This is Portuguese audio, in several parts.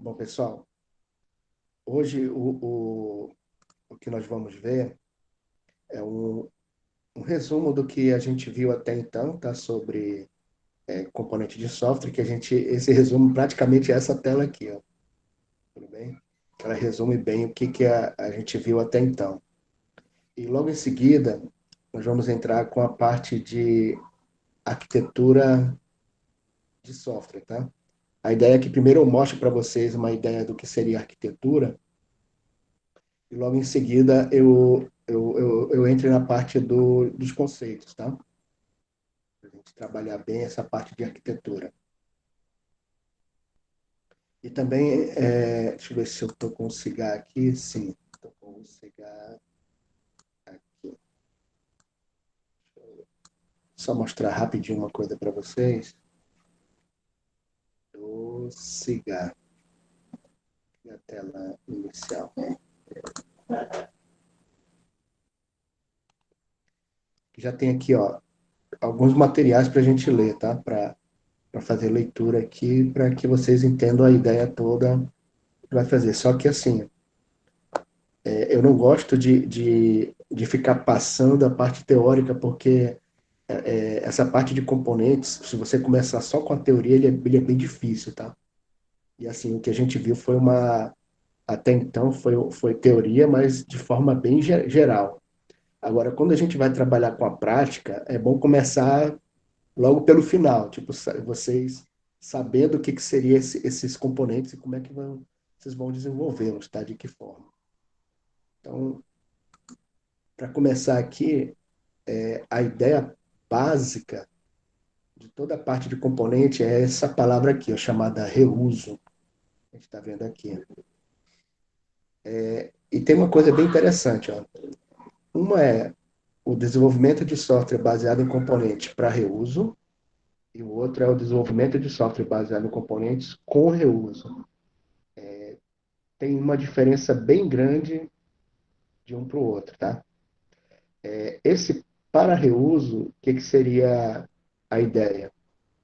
Bom, pessoal, hoje o que nós vamos ver é um resumo do que a gente viu até então, tá? Sobre componente de software, esse resumo praticamente é essa tela aqui, ó, tudo bem? Ela resume bem o que a gente viu até então. E logo em seguida, nós vamos entrar com a parte de arquitetura de software, tá? A ideia é que primeiro eu mostre para vocês uma ideia do que seria arquitetura, e logo em seguida eu entre na parte dos conceitos, tá? Para a gente trabalhar bem essa parte de arquitetura. E também, deixa eu ver se eu estou com o cigarro aqui. Sim, estou com o cigarro aqui. Só mostrar rapidinho uma coisa para vocês. O cigarro. E a tela inicial. Já tem aqui, ó, alguns materiais para a gente ler, tá? Para fazer leitura aqui, para que vocês entendam a ideia toda que vai fazer. Só que assim, eu não gosto de ficar passando a parte teórica, porque essa parte de componentes, se você começar só com a teoria, ele é bem difícil, tá? E assim, o que a gente viu foi até então foi teoria, mas de forma bem geral. Agora, quando a gente vai trabalhar com a prática, é bom começar logo pelo final, tipo, vocês sabendo que seria esses componentes e como é que vocês vão desenvolvê-los, tá? De que forma. Então, para começar aqui, a ideia básica de toda a parte de componente é essa palavra aqui, ó, chamada reuso. A gente está vendo aqui. E tem uma coisa bem interessante. Ó. Uma é o desenvolvimento de software baseado em componentes para reuso, e o outro é o desenvolvimento de software baseado em componentes com reuso. Tem uma diferença bem grande de um para o outro. Tá? Esse para reuso, o que seria a ideia?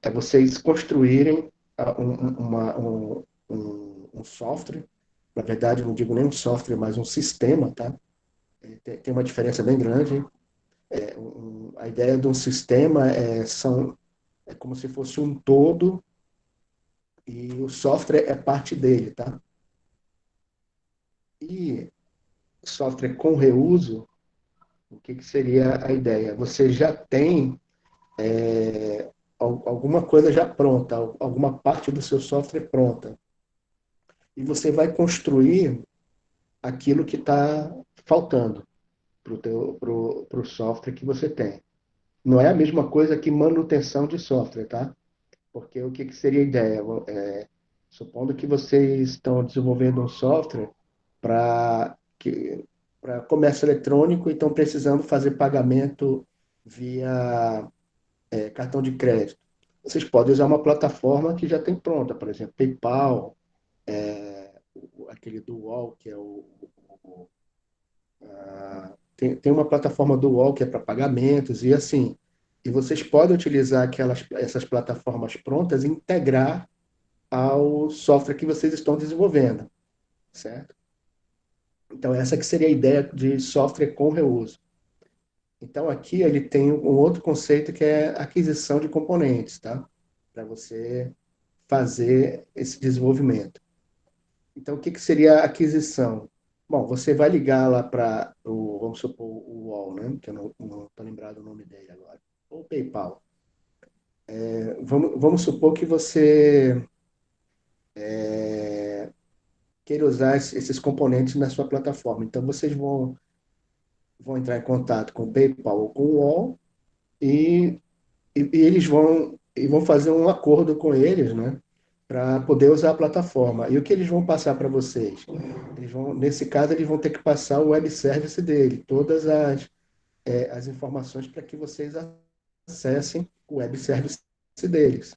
É vocês construírem um software, na verdade, eu não digo nem um software, mas um sistema, tá? Tem uma diferença bem grande. A ideia de um sistema é como se fosse um todo e o software é parte dele, tá? E software com reuso, o que seria a ideia? Você já tem alguma coisa já pronta, alguma parte do seu software pronta. E você vai construir aquilo que está faltando para o software que você tem. Não é a mesma coisa que manutenção de software, tá? Porque o que seria a ideia? Supondo que vocês estão desenvolvendo um software para para comércio eletrônico e estão precisando fazer pagamento via cartão de crédito. Vocês podem usar uma plataforma que já tem pronta, por exemplo, PayPal, aquele do UOL, que é tem uma plataforma do UOL que é para pagamentos e assim. E vocês podem utilizar essas plataformas prontas e integrar ao software que vocês estão desenvolvendo, certo? Então, essa que seria a ideia de software com reuso. Então, aqui ele tem um outro conceito que é aquisição de componentes, tá? Para você fazer esse desenvolvimento. Então, o que seria a aquisição? Bom, você vai ligar lá para vamos supor, o UOL, né? Que eu não estou lembrado o nome dele agora. Ou o PayPal. Vamos supor que você queira usar esses componentes na sua plataforma. Então, vocês vão entrar em contato com o PayPal ou com o UOL e, e eles vão fazer um acordo com eles, né? Para poder usar a plataforma. E o que eles vão passar para vocês? Nesse caso, eles vão ter que passar o web service dele, todas as informações para que vocês acessem o web service deles.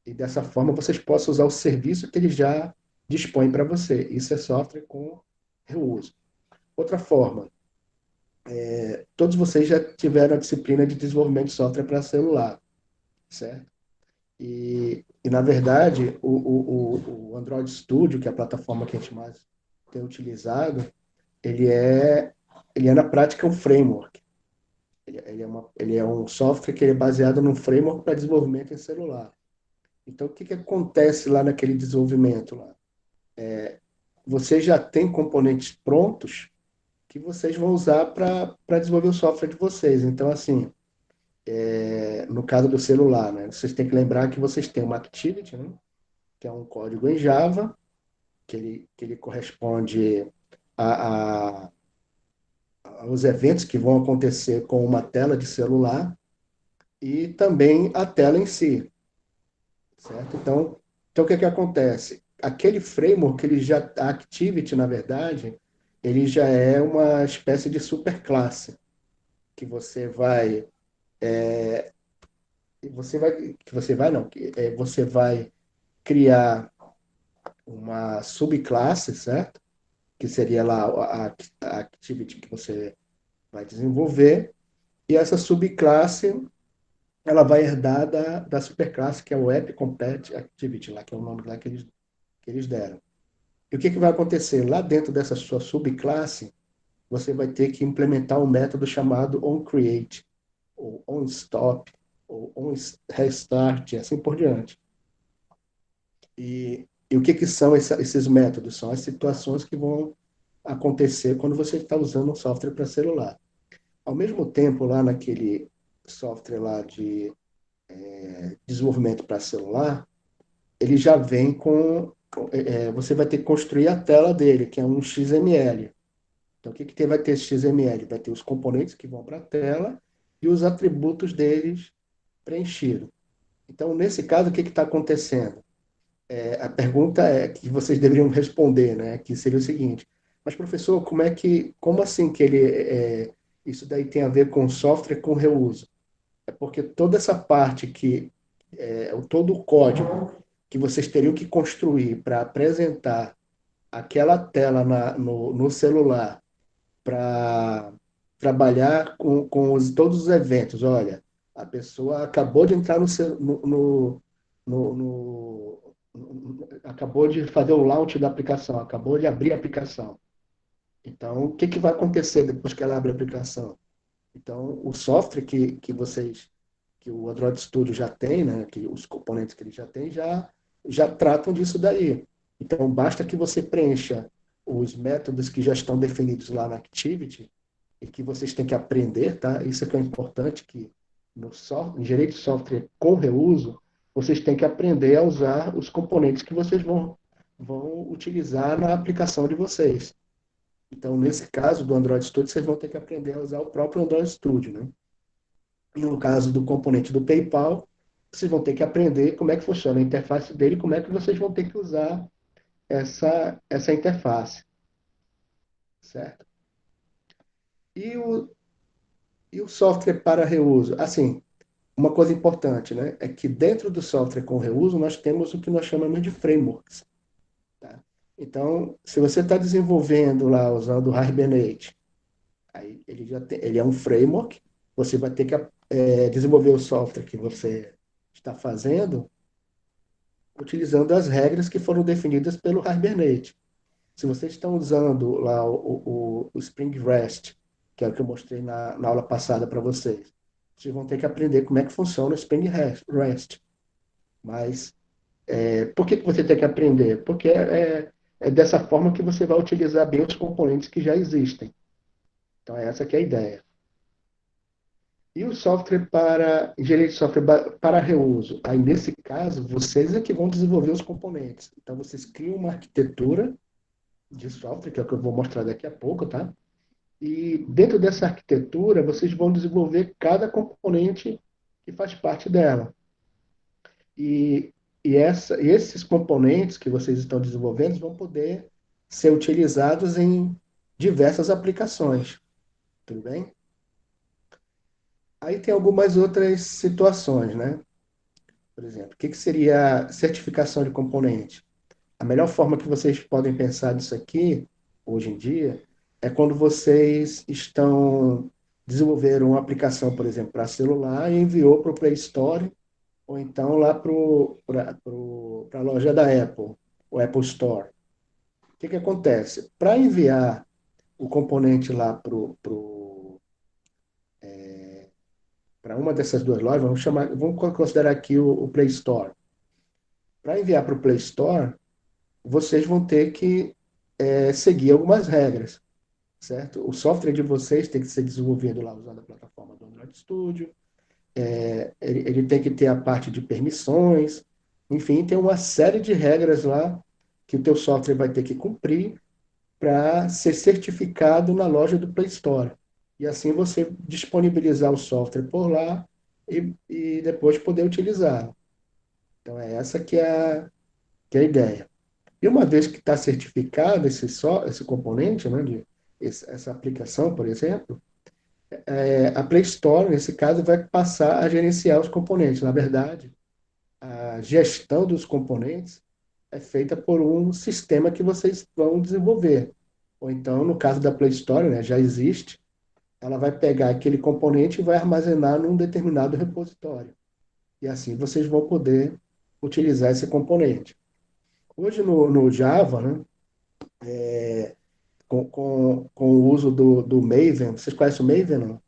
E dessa forma vocês possam usar o serviço que eles já dispõem para você. Isso é software com reuso. Outra forma, todos vocês já tiveram a disciplina de desenvolvimento de software para celular, certo? E, na verdade, o Android Studio, que é a plataforma que a gente mais tem utilizado, ele é, ele é na prática um framework. Ele é um software que é baseado num framework para desenvolvimento em celular. Então, o que que acontece lá naquele desenvolvimento lá? Você já tem componentes prontos que vocês vão usar para desenvolver o software de vocês. Então, assim, no caso do celular, né, vocês têm que lembrar que vocês têm uma Activity, né, que é um código em Java, que ele corresponde a, a, aos eventos que vão acontecer com uma tela de celular e também a tela em si, certo? Então o que que acontece? Aquele framework, ele já, a Activity, na verdade, ele já é uma espécie de superclasse que você vai não, você vai criar uma subclasse, certo? Que seria lá a activity que você vai desenvolver, e essa subclasse ela vai herdar da superclasse, que é o App Compete Activity, lá, que é o nome lá que eles deram. E o que, que vai acontecer? Lá dentro dessa sua subclasse, você vai ter que implementar um método chamado onCreate, ou onStop, ou onRestart, e assim por diante. E o que, que são esses métodos? São as situações que vão acontecer quando você está usando um software para celular. Ao mesmo tempo, lá naquele software lá de desenvolvimento para celular, ele já vem você vai ter que construir a tela dele, que é um XML. Então, o que, que vai ter esse XML? Vai ter os componentes que vão para a tela e os atributos deles preenchidos. Então, nesse caso, o que está acontecendo? A pergunta é que vocês deveriam responder, né? Que seria o seguinte: mas professor, como assim que isso daí tem a ver com software com reuso? É porque toda essa parte todo o código que vocês teriam que construir para apresentar aquela tela no celular para trabalhar com todos os eventos. Olha, a pessoa acabou de entrar no, no- acabou de fazer o launch da aplicação, acabou de abrir a aplicação. Então, o que, que vai acontecer depois que ela abre a aplicação? Então, o software que o Android Studio já tem, né, que os componentes que ele já tem, já tratam disso daí. Então, basta que você preencha os métodos que já estão definidos lá na Activity e que vocês têm que aprender, tá? Isso é que é importante, que engenharia de software com reuso, vocês têm que aprender a usar os componentes que vocês vão utilizar na aplicação de vocês. Então, nesse caso do Android Studio, vocês vão ter que aprender a usar o próprio Android Studio, né? E no caso do componente do PayPal, vocês vão ter que aprender como é que funciona a interface dele, como é que vocês vão ter que usar essa interface, certo? E o, e o software para reuso? Assim, uma coisa importante, né, é que dentro do software com reuso, nós temos o que nós chamamos de frameworks, tá? Então, se você está desenvolvendo lá usando o Hibernate, aí ele é um framework, você vai ter que desenvolver o software que você está fazendo utilizando as regras que foram definidas pelo Hibernate. Se vocês estão usando lá o Spring REST, que é o que eu mostrei na aula passada para vocês, vocês vão ter que aprender como é que funciona o Spring REST. Mas por que, que você tem que aprender? Porque é dessa forma que você vai utilizar bem os componentes que já existem. Então, essa que é a ideia. E o software para engenharia de software para reuso? Aí, nesse caso, vocês é que vão desenvolver os componentes. Então, vocês criam uma arquitetura de software, que é o que eu vou mostrar daqui a pouco, tá? E dentro dessa arquitetura, vocês vão desenvolver cada componente que faz parte dela. E, e esses componentes que vocês estão desenvolvendo vão poder ser utilizados em diversas aplicações. Tudo bem? Aí tem algumas outras situações, né? Por exemplo, o que que seria certificação de componente? A melhor forma que vocês podem pensar nisso aqui, hoje em dia, é quando vocês estão desenvolvendo uma aplicação, por exemplo, para celular e enviou para o Play Store ou então lá para a loja da Apple, o Apple Store. O que que acontece? Para enviar o componente lá para uma dessas duas lojas, vamos considerar aqui o Play Store. Para enviar para o Play Store, vocês vão ter que seguir algumas regras, certo? O software de vocês tem que ser desenvolvido lá usando a plataforma do Android Studio, ele tem que ter a parte de permissões, enfim, tem uma série de regras lá que o teu software vai ter que cumprir para ser certificado na loja do Play Store. E assim você disponibilizar o software por lá e depois poder utilizar. Então é essa que é a ideia. E uma vez que está certificado esse componente, né, essa aplicação, por exemplo, a Play Store, nesse caso, vai passar a gerenciar os componentes. Na verdade, a gestão dos componentes é feita por um sistema que vocês vão desenvolver. Ou então, no caso da Play Store, né, já existe, ela vai pegar aquele componente e vai armazenar num determinado repositório. E assim vocês vão poder utilizar esse componente. Hoje no Java, né, com o uso do Maven, vocês conhecem o Maven, não?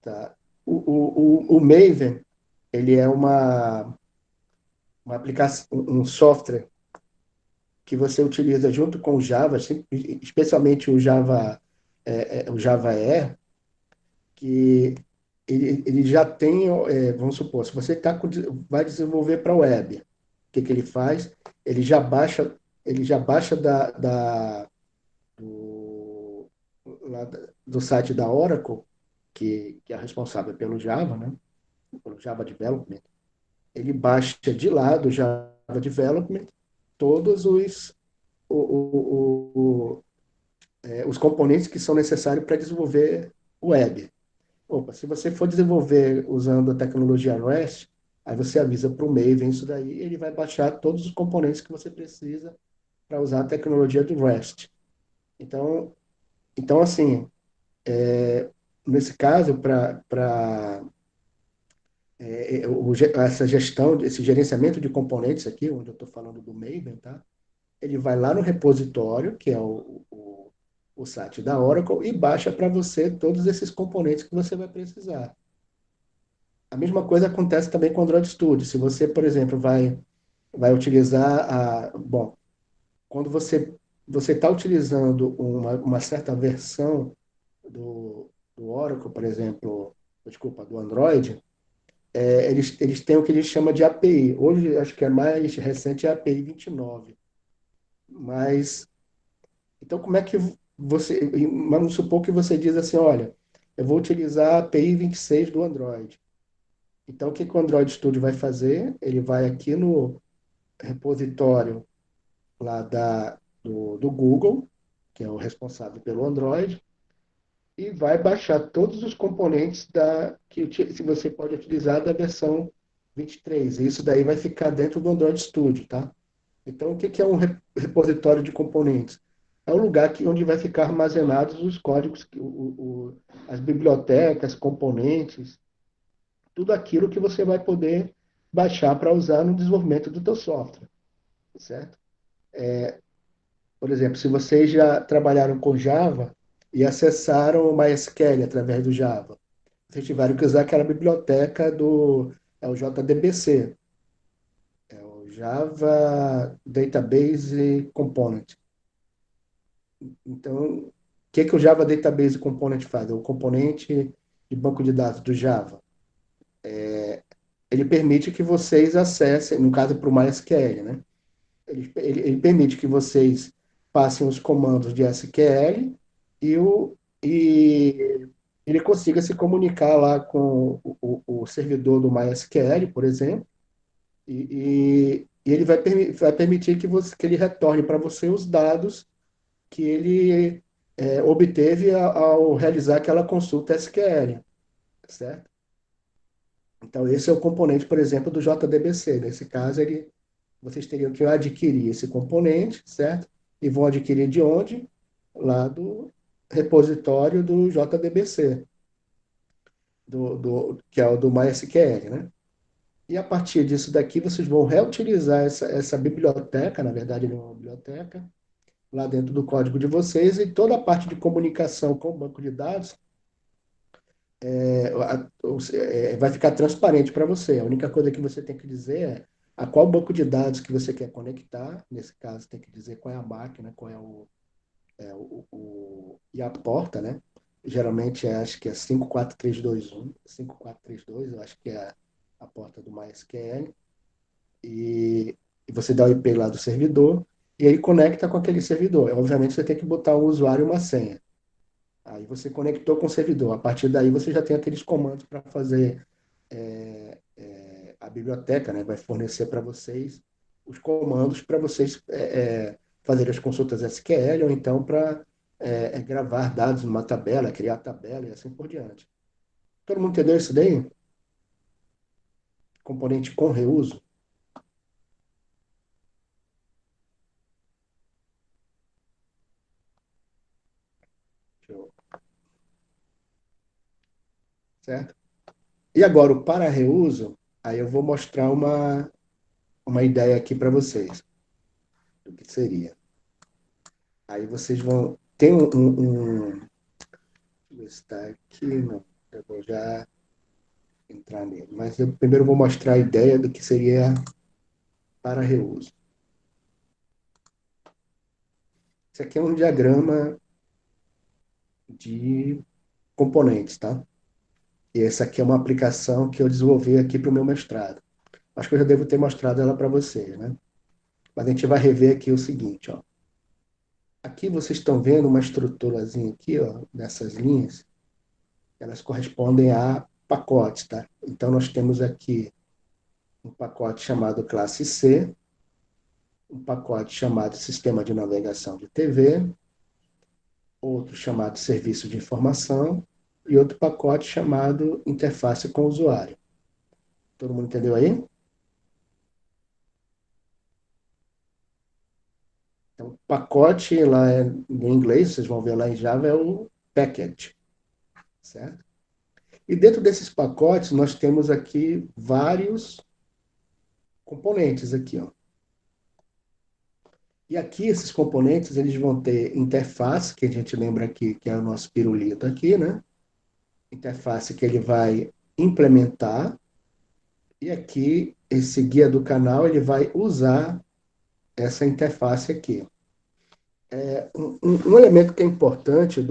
Tá? O Maven, ele é uma aplicação, um software que você utiliza junto com o Java, assim, especialmente o Java E, que ele já tem, vamos supor, se você vai desenvolver para a web, o que, que ele faz? Ele já baixa, ele já baixa do, do site da Oracle, que é responsável pelo Java, né? Pelo Java Development. Ele baixa de lá do Java Development todos os componentes que são necessários para desenvolver o web. Opa, se você for desenvolver usando a tecnologia REST, aí você avisa para o Maven isso daí, e ele vai baixar todos os componentes que você precisa para usar a tecnologia do REST. Então, então assim, nesse caso, essa gestão, esse gerenciamento de componentes aqui, onde eu estou falando do Maven, tá? Ele vai lá no repositório, que é o site da Oracle, e baixa para você todos esses componentes que você vai precisar. A mesma coisa acontece também com o Android Studio. Se você, por exemplo, vai utilizar bom, quando você está utilizando uma certa versão do Oracle, por exemplo, desculpa, do Android, eles têm o que eles chamam de API. Hoje, acho que é mais recente é a API 29. Mas, então, como é que vamos supor que você diz assim, olha, eu vou utilizar a API 26 do Android. Então, o que que o Android Studio vai fazer? Ele vai aqui no repositório lá do Google, que é o responsável pelo Android, e vai baixar todos os componentes se você pode utilizar da versão 23. Isso daí vai ficar dentro do Android Studio, tá? Então, o que que é um repositório de componentes? É um lugar onde vai ficar armazenados os códigos, as bibliotecas, componentes, tudo aquilo que você vai poder baixar para usar no desenvolvimento do teu software, certo? Por exemplo, se vocês já trabalharam com Java e acessaram o MySQL através do Java, vocês tiveram que usar aquela biblioteca o JDBC, o Java Database Component. Então, o que que o Java Database Component faz? É o componente de banco de dados do Java. Ele permite que vocês acessem, no caso para o MySQL, né? Ele permite que vocês passem os comandos de SQL e, e ele consiga se comunicar lá com o servidor do MySQL, por exemplo, e ele vai permitir que ele retorne para você os dados que ele obteve ao realizar aquela consulta SQL, certo? Então, esse é o componente, por exemplo, do JDBC. Nesse caso, vocês teriam que adquirir esse componente, certo? E vão adquirir de onde? Lá do repositório do JDBC, que é o do MySQL, né? E a partir disso daqui, vocês vão reutilizar essa biblioteca, na verdade, não é uma biblioteca, lá dentro do código de vocês, e toda a parte de comunicação com o banco de dados vai ficar transparente para você. A única coisa que você tem que dizer é a qual banco de dados que você quer conectar. Nesse caso, tem que dizer qual é a máquina, qual é e a porta, né? Geralmente acho que é 54321, 5432, eu acho que é a porta do MySQL. E você dá o IP lá do servidor, e aí conecta com aquele servidor. Obviamente, você tem que botar um usuário e uma senha. Aí você conectou com o servidor. A partir daí, você já tem aqueles comandos para fazer a biblioteca, né? Vai fornecer para vocês os comandos para vocês fazer as consultas SQL ou então para gravar dados numa tabela, criar tabela e assim por diante. Todo mundo entendeu isso daí? Componente com reuso? Certo? E agora, o para reuso, aí eu vou mostrar uma ideia aqui para vocês do que seria. Aí vocês vão. Tem deixa eu ver se está aqui, não. Eu vou já entrar nele. Mas eu primeiro vou mostrar a ideia do que seria para reuso. Isso aqui é um diagrama de componentes, tá? E essa aqui é uma aplicação que eu desenvolvi aqui para o meu mestrado. Acho que eu já devo ter mostrado ela para vocês, né? Mas a gente vai rever aqui o seguinte, ó. Aqui vocês estão vendo uma estruturazinha aqui, ó, nessas linhas. Elas correspondem a pacotes, tá? Então nós temos aqui um pacote chamado classe C, um pacote chamado sistema de navegação de TV, outro chamado serviço de informação e outro pacote chamado interface com o usuário. Todo mundo entendeu aí? Então, pacote lá em inglês, vocês vão ver lá em Java, é o package, certo? E dentro desses pacotes, nós temos aqui vários componentes aqui, ó. E aqui, esses componentes, eles vão ter interface, que a gente lembra aqui, que é o nosso pirulito aqui, né? Interface que ele vai implementar. E aqui, esse guia do canal, ele vai usar essa interface aqui. Um elemento que é importante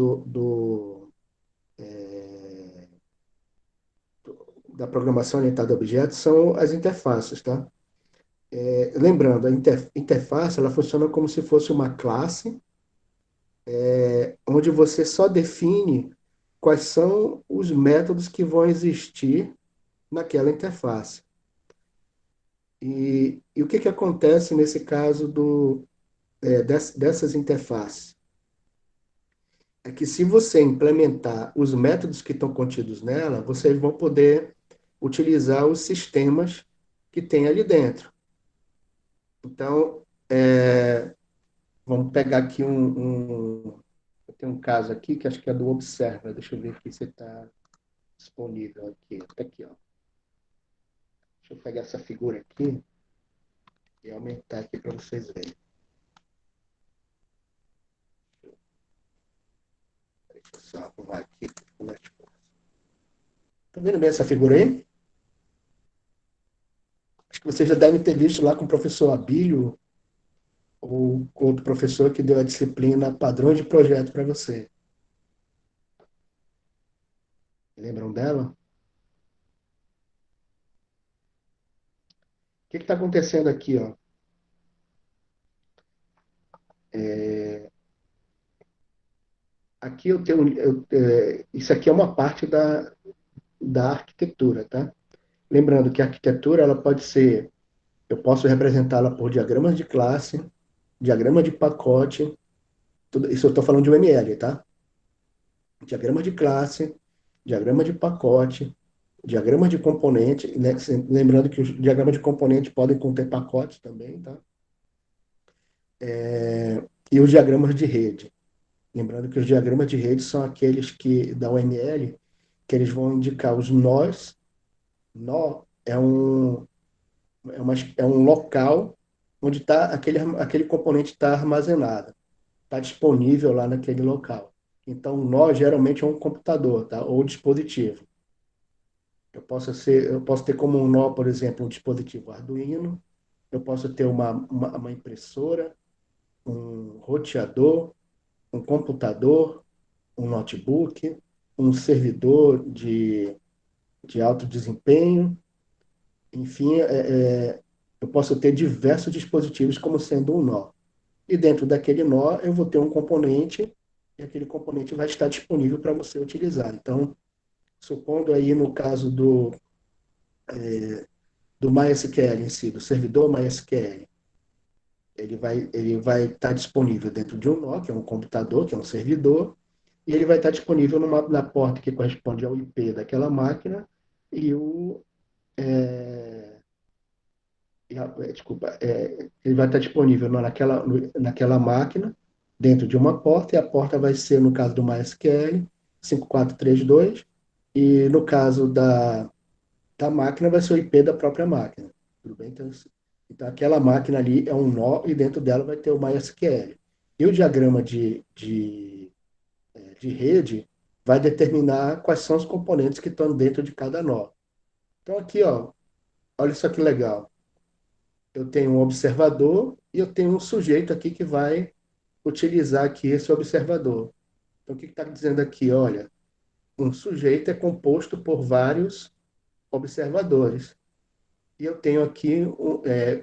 da programação orientada a objetos são as interfaces, tá? Lembrando, a interface, ela funciona como se fosse uma classe, onde você só define quais são os métodos que vão existir naquela interface. E o que, que acontece nesse caso dessas interfaces? É que se você implementar os métodos que estão contidos nela, vocês vão poder utilizar os sistemas que tem ali dentro. Então, vamos pegar aqui eu tenho um caso aqui que acho que é do Observer. Deixa eu ver aqui se está disponível aqui. Tá aqui, ó. Deixa eu pegar essa figura aqui e aumentar aqui para vocês verem. Deixa eu só arrumar aqui. Tá vendo bem essa figura aí? Acho que vocês já devem ter visto lá com o professor Abílio ou com outro professor que deu a disciplina padrões de projeto para você. Lembram dela? O que está acontecendo aqui, ó? Aqui eu tenho, isso aqui é uma parte da arquitetura, tá? Lembrando que a arquitetura ela pode ser, eu posso representá-la por diagramas de classe, diagrama de pacote, isso eu estou falando de UML, tá? Diagrama de classe, diagrama de pacote, diagramas de componente, né, lembrando que os diagramas de componente podem conter pacotes também, tá? E os diagramas de rede. Lembrando que os diagramas de rede são aqueles que da UML, que eles vão indicar os nós. Nó é um local onde tá aquele componente está armazenado, está disponível lá naquele local. Então, o nó geralmente é um computador, tá? Ou dispositivo. Eu posso ter como um nó, por exemplo, um dispositivo Arduino, eu posso ter uma impressora, um roteador, um computador, um notebook, um servidor de alto desempenho, enfim, eu posso ter diversos dispositivos como sendo um nó. E dentro daquele nó eu vou ter um componente e aquele componente vai estar disponível para você utilizar. Então, supondo aí no caso do MySQL em si, do servidor MySQL, ele vai estar disponível dentro de um nó, que é um computador, que é um servidor, e ele vai estar disponível na porta que corresponde ao IP daquela máquina e o é, desculpa, ele vai estar disponível naquela máquina, dentro de uma porta, e a porta vai ser, no caso do MySQL, 5432, e no caso da máquina vai ser o IP da própria máquina. Tudo bem? Então aquela máquina ali é um nó e dentro dela vai ter o MySQL. E o diagrama de rede vai determinar quais são os componentes que estão dentro de cada nó. Então aqui, ó, olha só que legal. Eu tenho um observador e eu tenho um sujeito aqui que vai utilizar aqui esse observador. Então o que está dizendo aqui? Olha, um sujeito é composto por vários observadores. E eu tenho aqui,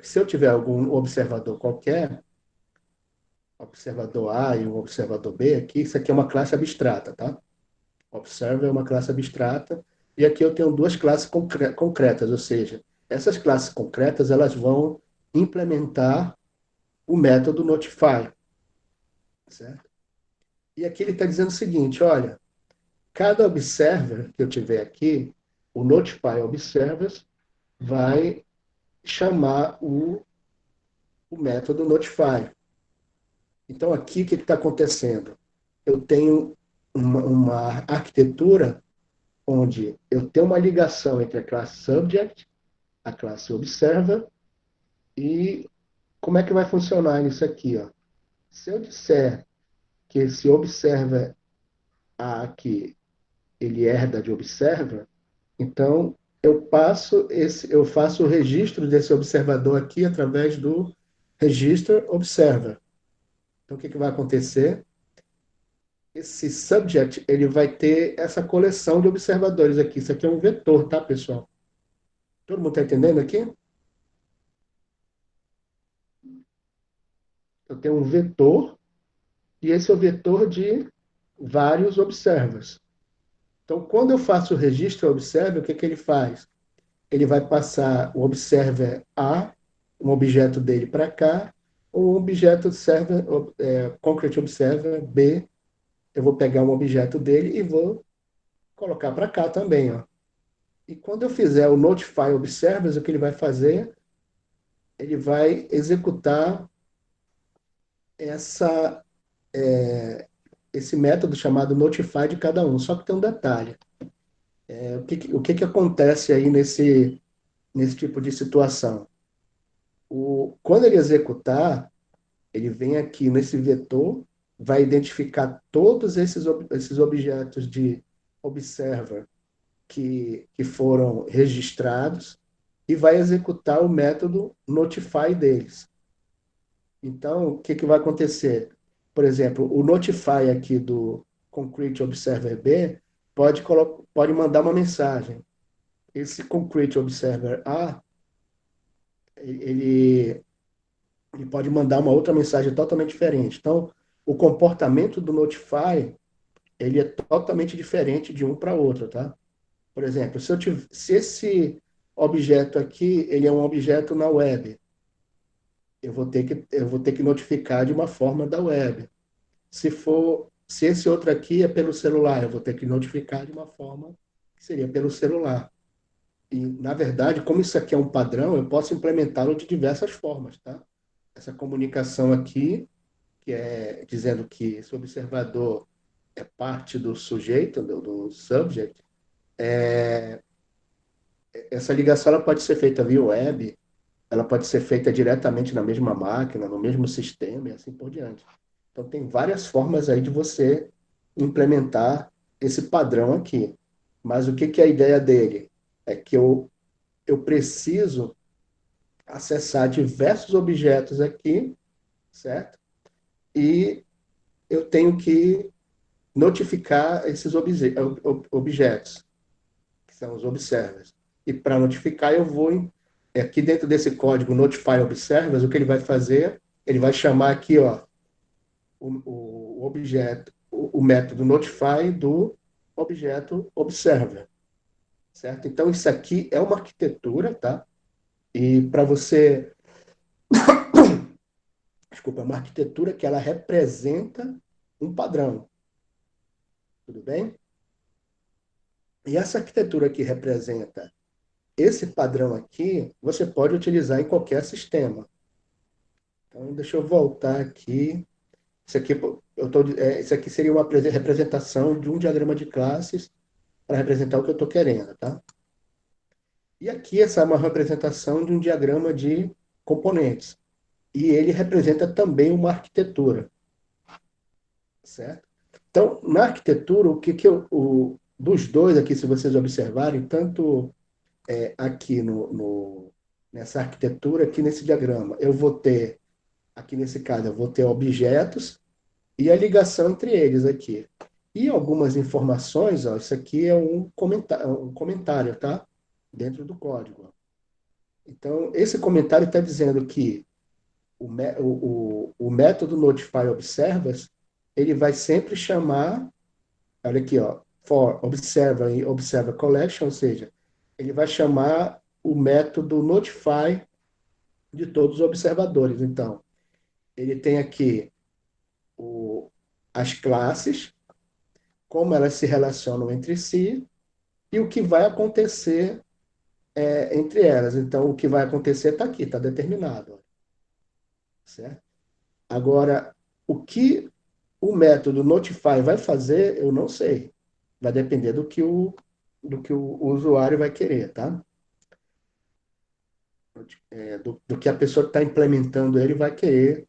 se eu tiver algum observador qualquer, observador A e um observador B aqui, isso aqui é uma classe abstrata, tá? Observer é uma classe abstrata, e aqui eu tenho duas classes concretas, ou seja, essas classes concretas elas vão implementar o método notify, certo? E aqui ele está dizendo o seguinte, olha, cada observer que eu tiver aqui, o notify observers vai chamar o método notify. Então, aqui, o que está acontecendo? Eu tenho uma arquitetura onde eu tenho uma ligação entre a classe subject, a classe observer, e como é que vai funcionar isso aqui? Ó? Se eu disser que esse observer A aqui, ele herda de observer, então eu faço o registro desse observador aqui através do register observer. Então, o que vai acontecer? Esse subject, ele vai ter essa coleção de observadores aqui. Isso aqui é um vetor, tá, pessoal? Todo mundo está entendendo aqui? Eu tenho um vetor, e esse é o vetor de vários observers. Então, quando eu faço o registro observer, o que, que ele faz? Ele vai passar o observer A, um objeto dele para cá, ou um objeto server, concrete observer B, eu vou pegar um objeto dele e vou colocar para cá também, ó. E quando eu fizer o notify observers, o que ele vai fazer? Ele vai executar essa, esse método chamado notify de cada um. Só que tem um detalhe. O que acontece aí nesse tipo de situação? Quando ele executar, ele vem aqui nesse vetor, vai identificar todos esses objetos de observer que foram registrados e vai executar o método notify deles. Então, o que vai acontecer? Por exemplo, o notify aqui do Concrete Observer B pode mandar uma mensagem. Esse Concrete Observer A, ele, ele pode mandar uma outra mensagem totalmente diferente. Então, o comportamento do notify, ele é totalmente diferente de um para outro, tá? Por exemplo, se esse objeto aqui, ele é um objeto na web, eu vou ter que notificar de uma forma da web. Se esse outro aqui é pelo celular, eu vou ter que notificar de uma forma que seria pelo celular. E, na verdade, como isso aqui é um padrão, eu posso implementá-lo de diversas formas, tá? Essa comunicação aqui, que é dizendo que esse observador é parte do sujeito, do subject, essa ligação ela pode ser feita via web, ela pode ser feita diretamente na mesma máquina, no mesmo sistema e assim por diante. Então, tem várias formas aí de você implementar esse padrão aqui. Mas o que que é a ideia dele? É que eu preciso acessar diversos objetos aqui, certo? E eu tenho que notificar esses objetos, que são os observers. E para notificar, eu vou aqui dentro desse código notify observers, o que ele vai fazer? Ele vai chamar aqui, ó, o objeto, o método notify do objeto observer, certo? Então isso aqui é uma arquitetura, tá? E para você, desculpa, é uma arquitetura que ela representa um padrão, tudo bem? E essa arquitetura que representa esse padrão aqui, você pode utilizar em qualquer sistema. Então, deixa eu voltar aqui. Isso aqui, isso aqui seria uma representação de um diagrama de classes para representar o que eu estou querendo, tá? E aqui essa é uma representação de um diagrama de componentes. E ele representa também uma arquitetura, certo? Então, na arquitetura, o que que dos dois aqui, se vocês observarem, tanto aqui nessa arquitetura, aqui nesse diagrama, eu vou ter, aqui nesse caso, eu vou ter objetos e a ligação entre eles aqui. E algumas informações, ó, isso aqui é um comentário, tá? Dentro do código. Então, esse comentário está dizendo que o método notify observers, ele vai sempre chamar, olha aqui, ó, for observer e observer collection, ou seja, ele vai chamar o método notify de todos os observadores. Então, ele tem aqui o, as classes, como elas se relacionam entre si e o que vai acontecer entre elas. Então, o que vai acontecer está aqui, está determinado, certo? Agora, o que o método notify vai fazer, eu não sei. Vai depender do que o usuário vai querer, tá? Do que a pessoa que está implementando ele vai querer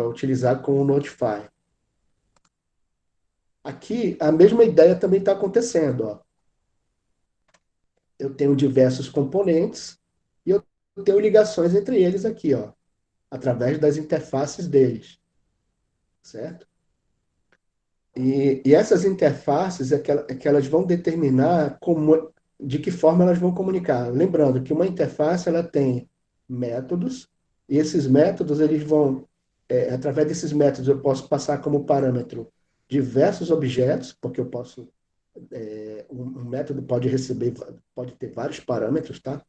utilizar com o notify. Aqui, a mesma ideia também está acontecendo, ó. Eu tenho diversos componentes e eu tenho ligações entre eles aqui, ó, através das interfaces deles, certo? E essas interfaces é que elas vão determinar de que forma elas vão comunicar. Lembrando que uma interface ela tem métodos, e esses métodos, eles vão, através desses métodos, eu posso passar como parâmetro diversos objetos, porque eu posso, um método pode receber, pode ter vários parâmetros, tá?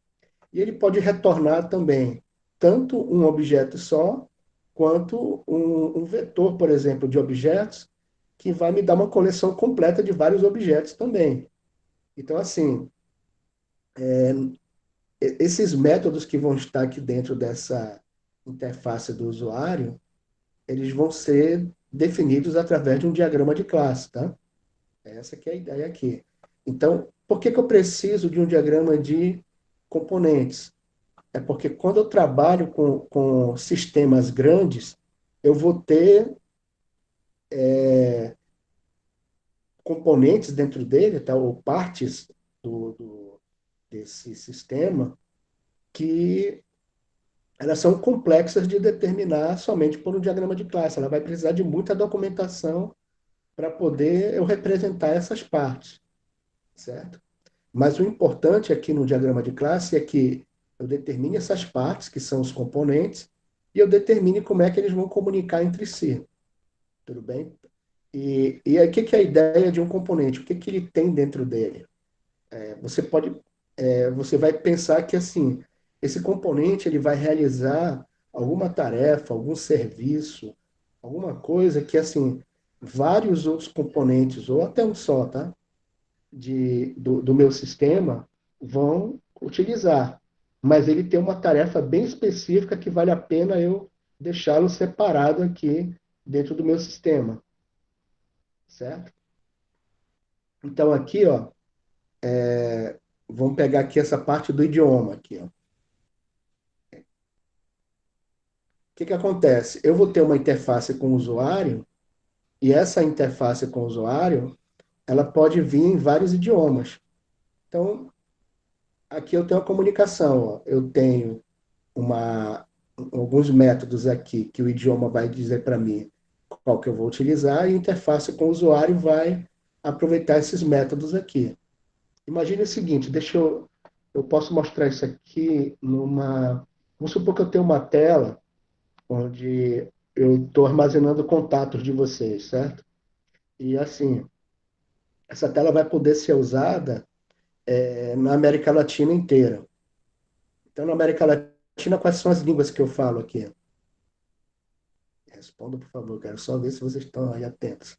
E ele pode retornar também tanto um objeto só, quanto um vetor, por exemplo, de objetos, que vai me dar uma coleção completa de vários objetos também. Então, assim, esses métodos que vão estar aqui dentro dessa interface do usuário, eles vão ser definidos através de um diagrama de classe, tá? Essa que é a ideia aqui. Então, por que que eu preciso de um diagrama de componentes? É porque quando eu trabalho com sistemas grandes, eu vou ter componentes dentro dele, tá? Ou partes desse sistema que elas são complexas de determinar somente por um diagrama de classe. Ela vai precisar de muita documentação para poder eu representar essas partes, certo? Mas o importante aqui no diagrama de classe é que eu determine essas partes, que são os componentes, e eu determine como é que eles vão comunicar entre si. Tudo bem? E aí, o que que é a ideia de um componente? O que que ele tem dentro dele? Você vai pensar que assim, esse componente ele vai realizar alguma tarefa, algum serviço, alguma coisa que assim, vários outros componentes, ou até um só, tá? Do meu sistema, vão utilizar. Mas ele tem uma tarefa bem específica que vale a pena eu deixá-lo separado aqui dentro do meu sistema, certo? Então aqui, ó, vamos pegar aqui essa parte do idioma aqui, ó. O que que acontece? Eu vou ter uma interface com o usuário e essa interface com o usuário, ela pode vir em vários idiomas. Então, aqui eu tenho a comunicação, ó. Eu tenho uma, alguns métodos aqui que o idioma vai dizer para mim qual que eu vou utilizar e a interface com o usuário vai aproveitar esses métodos aqui. Imagine o seguinte, eu posso mostrar isso aqui numa, vamos supor que eu tenho uma tela onde eu estou armazenando contatos de vocês, certo? E assim, essa tela vai poder ser usada na América Latina inteira. Então, na América Latina, quais são as línguas que eu falo aqui? Responda, por favor, quero só ver se vocês estão aí atentos.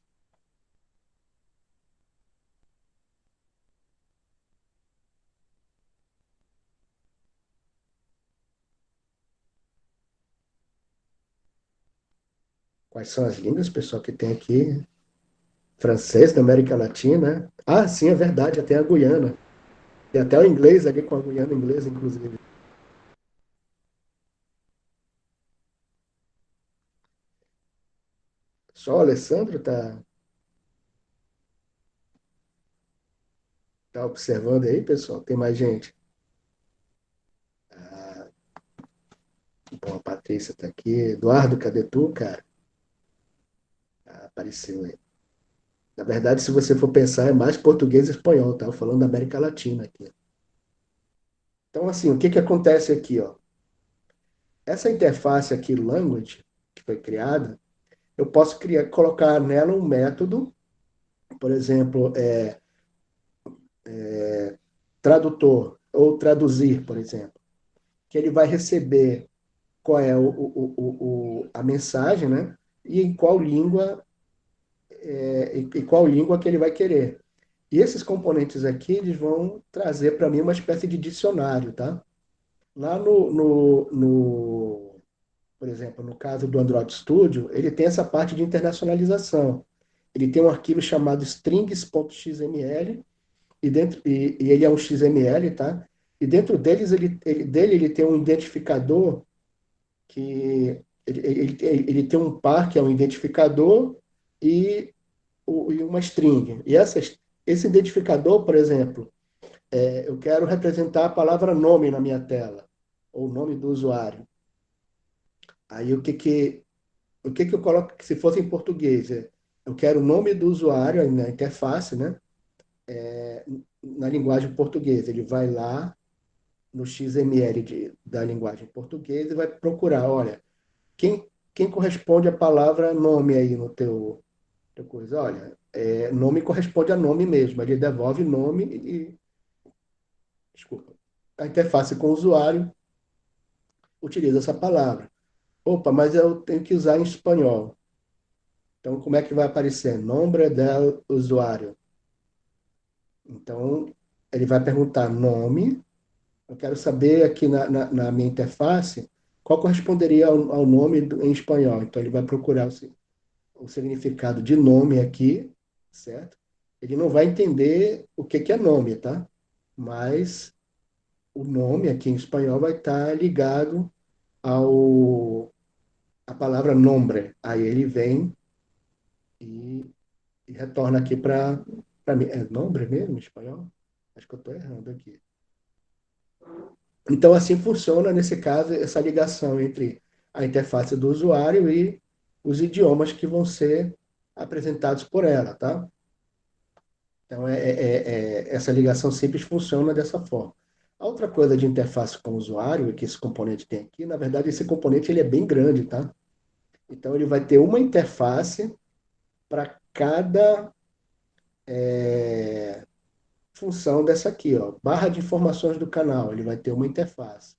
Quais são as línguas, pessoal, que tem aqui? Francês da América Latina, né? Ah, sim, é verdade, até a Guiana. Tem até o inglês ali com a Guiana inglesa, inclusive. Só o Alessandro tá observando aí, pessoal? Tem mais gente? Ah, bom, a Patrícia tá aqui. Eduardo, cadê tu, cara? Ah, apareceu aí. Na verdade, se você for pensar, é mais português e espanhol, tá? Falando da América Latina aqui. Então, assim, o que que acontece aqui, ó? Essa interface aqui, language, que foi criada, eu posso colocar nela um método, por exemplo, tradutor, ou traduzir, por exemplo, que ele vai receber qual é a mensagem, né? E em qual língua, e qual língua que ele vai querer. E esses componentes aqui, eles vão trazer para mim uma espécie de dicionário, tá? Lá por exemplo, no caso do Android Studio, ele tem essa parte de internacionalização. Ele tem um arquivo chamado strings.xml e ele é um XML, tá? E dentro dele ele tem um identificador que ele tem um par que é um identificador e, e uma string. E esse identificador, por exemplo, eu quero representar a palavra nome na minha tela, ou nome do usuário. Aí o que que eu coloco se fosse em português? Eu quero o nome do usuário aí na interface, né? Na linguagem portuguesa. Ele vai lá no XML da linguagem portuguesa e vai procurar, olha, quem corresponde à palavra nome aí no teu coisa? Olha, nome corresponde a nome mesmo. Ele devolve nome desculpa, a interface com o usuário utiliza essa palavra. Opa, mas eu tenho que usar em espanhol. Então, como é que vai aparecer? Nombre del usuário. Então, ele vai perguntar nome. Eu quero saber aqui na minha interface qual corresponderia ao nome em espanhol. Então, ele vai procurar o significado de nome aqui, certo? Ele não vai entender o que que é nome, tá? Mas o nome aqui em espanhol vai estar ligado ao a palavra nombre. Aí ele vem e, e retorna aqui para mim. É nombre mesmo em espanhol? Acho que eu estou errando aqui. Então, assim funciona, nesse caso, essa ligação entre a interface do usuário e os idiomas que vão ser apresentados por ela, tá? Então, essa ligação simples funciona dessa forma. A outra coisa de interface com o usuário, que esse componente tem aqui, na verdade, esse componente ele é bem grande, tá? Então, ele vai ter uma interface para cada função dessa aqui, ó. Barra de informações do canal, ele vai ter uma interface.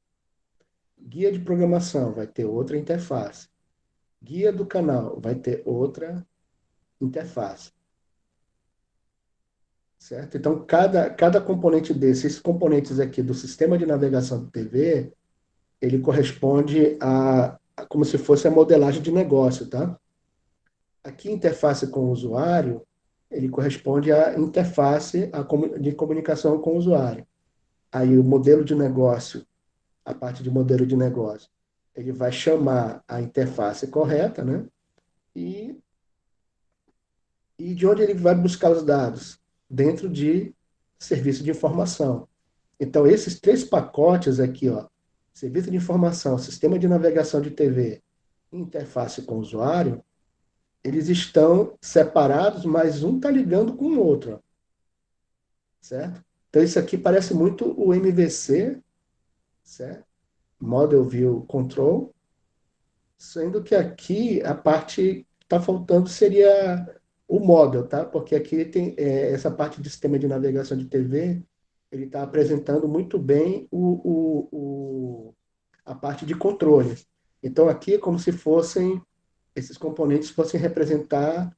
Guia de programação vai ter outra interface. Guia do canal vai ter outra interface. certo? Então, cada componente desses, esses componentes aqui do sistema de navegação de TV, ele corresponde a como se fosse a modelagem de negócio, tá? Aqui, interface com o usuário, ele corresponde à interface de comunicação com o usuário. Aí, o modelo de negócio, a parte de modelo de negócio, ele vai chamar a interface correta, né? E, e de onde ele vai buscar os dados? Dentro de serviço de informação. Então, esses três pacotes aqui, ó, serviço de informação, sistema de navegação de TV, interface com o usuário, eles estão separados, mas um está ligando com o outro, ó, certo? Então, isso aqui parece muito o MVC, certo? Model View Control, sendo que aqui a parte que está faltando seria o model, tá? Porque aqui tem essa parte de sistema de navegação de TV, ele está apresentando muito bem a parte de controle. Então aqui é como se fossem esses componentes fossem representar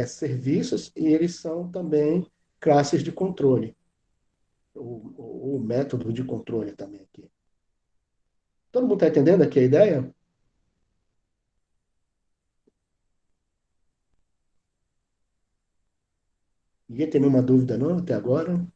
serviços e eles são também classes de controle, o método de controle também aqui. Todo mundo está entendendo aqui a ideia? Ninguém tem nenhuma dúvida não até agora?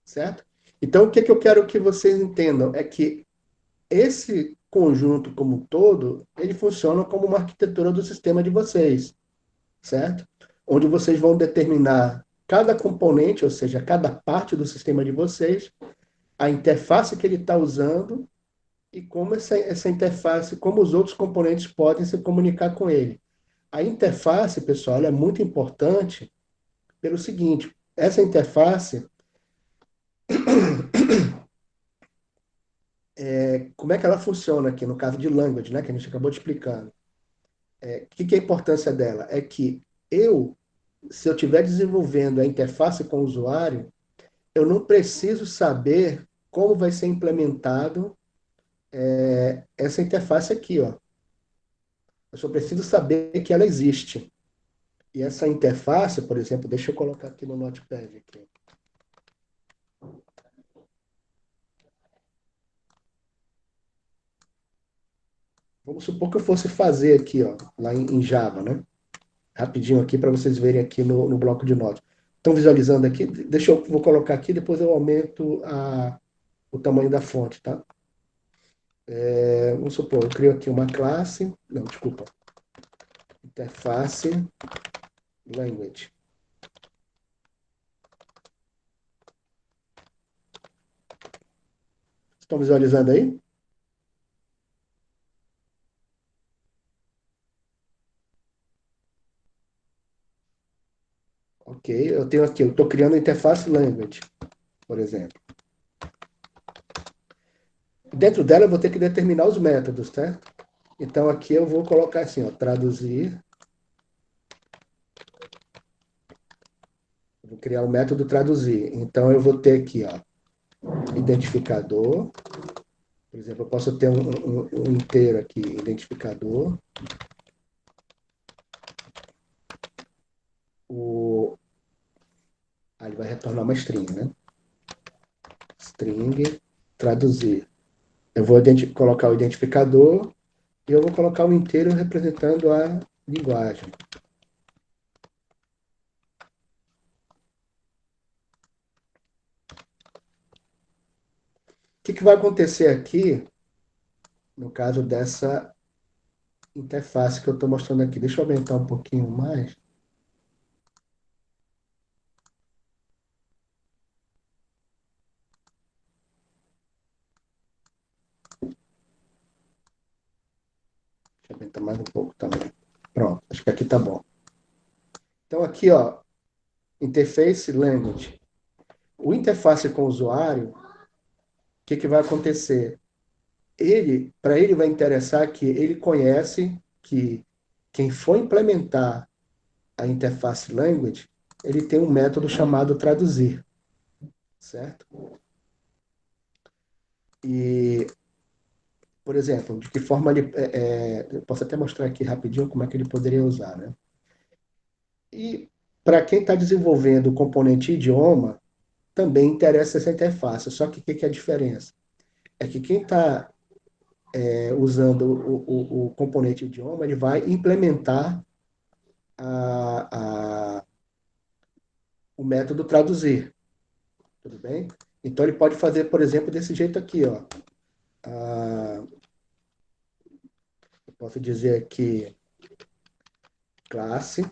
Certo? Então, o que, que eu quero que vocês entendam é que esse conjunto como um todo, ele funciona como uma arquitetura do sistema de vocês, certo? Onde vocês vão determinar cada componente, ou seja, cada parte do sistema de vocês, a interface que ele está usando e como essa interface, como os outros componentes podem se comunicar com ele. A interface, pessoal, ela é muito importante pelo seguinte: essa interface, como é que ela funciona aqui no caso de language, né, que a gente acabou de explicar? O que é a importância dela? É que se eu estiver desenvolvendo a interface com o usuário, eu não preciso saber como vai ser implementado essa interface aqui, ó. Eu só preciso saber que ela existe. E essa interface, por exemplo, deixa eu colocar aqui no Notepad aqui. Vamos supor que eu fosse fazer aqui, ó, lá em Java, né? Rapidinho aqui para vocês verem aqui no bloco de notas. Estão visualizando aqui? Vou colocar aqui, depois eu aumento o tamanho da fonte, tá? Vamos supor, eu crio aqui uma classe, não, desculpa, interface language. Estão visualizando aí? Ok, eu tenho aqui, eu estou criando a interface language, por exemplo. Dentro dela eu vou ter que determinar os métodos, certo? Então aqui eu vou colocar assim, ó, traduzir. Vou criar o método traduzir. Então eu vou ter aqui, ó, identificador. Por exemplo, eu posso ter um inteiro aqui, identificador. O, aí ele vai retornar uma string, né? String, traduzir. Eu vou colocar o identificador e eu vou colocar o inteiro representando a linguagem. O que vai acontecer aqui, no caso dessa interface que eu estou mostrando aqui? Deixa eu aumentar um pouquinho mais. Deixa eu aumentar mais um pouco também. Pronto, acho que aqui tá bom. Então aqui, ó, interface language. O interface com o usuário, o que vai acontecer? Para ele vai interessar que ele conhece que quem for implementar a interface language, ele tem um método chamado traduzir. certo? E, por exemplo, de que forma ele... eu posso até mostrar aqui rapidinho como é que ele poderia usar, né? E para quem está desenvolvendo o componente idioma, também interessa essa interface. Só que o que é a diferença? É que quem está usando o componente idioma, ele vai implementar a, o método traduzir, tudo bem? Então ele pode fazer, por exemplo, desse jeito aqui, ó. Eu posso dizer aqui classe,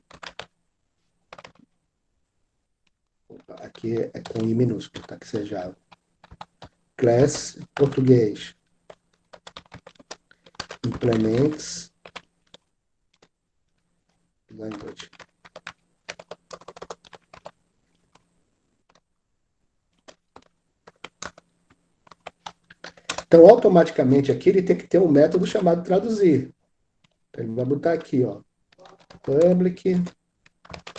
aqui é com I minúsculo, tá? Que seja class português, implements language. Então, automaticamente aqui ele tem que ter um método chamado traduzir. Então, ele vai botar aqui, ó, public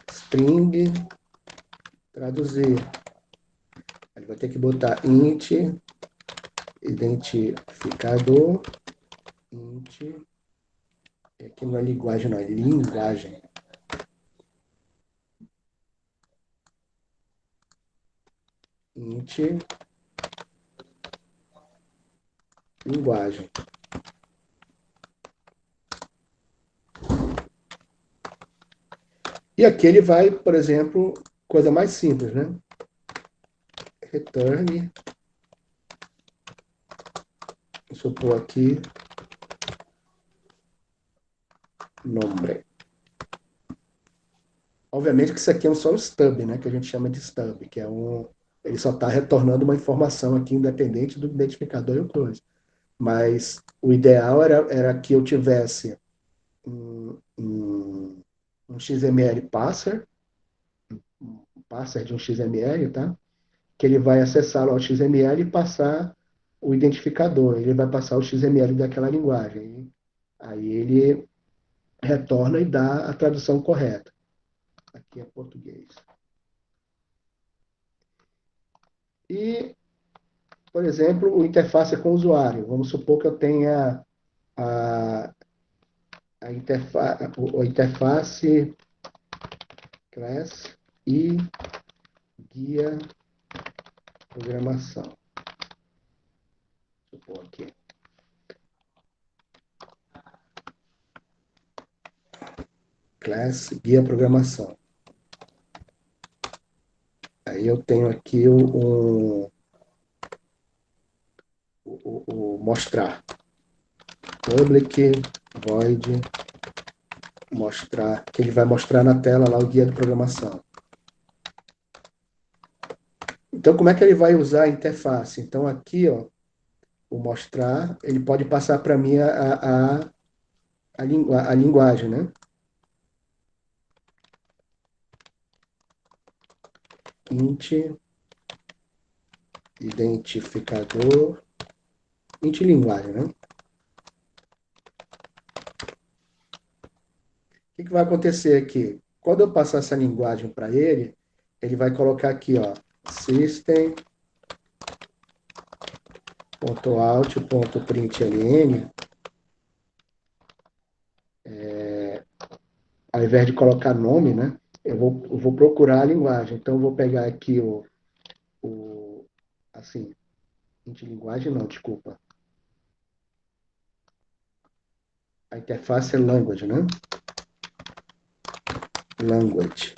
string traduzir. Ele vai ter que botar int identificador, int, aqui não é linguagem, não, é linguagem. Int linguagem. E aqui ele vai, por exemplo, coisa mais simples, né? Return, vou supor aqui, nome. Obviamente que isso aqui é só um stub, né? Que a gente chama de stub, que é um... Ele só está retornando uma informação aqui independente do identificador e o coisa. Mas o ideal era que eu tivesse um XML parser, um parser de um XML, tá? Que ele vai acessar lá o XML e passar o identificador. Ele vai passar o XML daquela linguagem. Aí ele retorna e dá a tradução correta. Aqui é português. E, por exemplo, o interface com o usuário. Vamos supor que eu tenha a, a interface class e guia programação. Vou supor aqui. Class guia programação. Aí eu tenho aqui o mostrar. Public void mostrar, que ele vai mostrar na tela lá o guia de programação. Então, como é que ele vai usar a interface? Então, aqui, ó, o mostrar, ele pode passar para mim a linguagem, né? Int identificador, int linguagem, né? O que vai acontecer aqui? Quando eu passar essa linguagem para ele, ele vai colocar aqui, ó, system.out.println, ao invés de colocar nome, né? Eu vou procurar a linguagem. Então, eu vou pegar aqui assim, int linguagem não, desculpa. A interface é language, né? Language.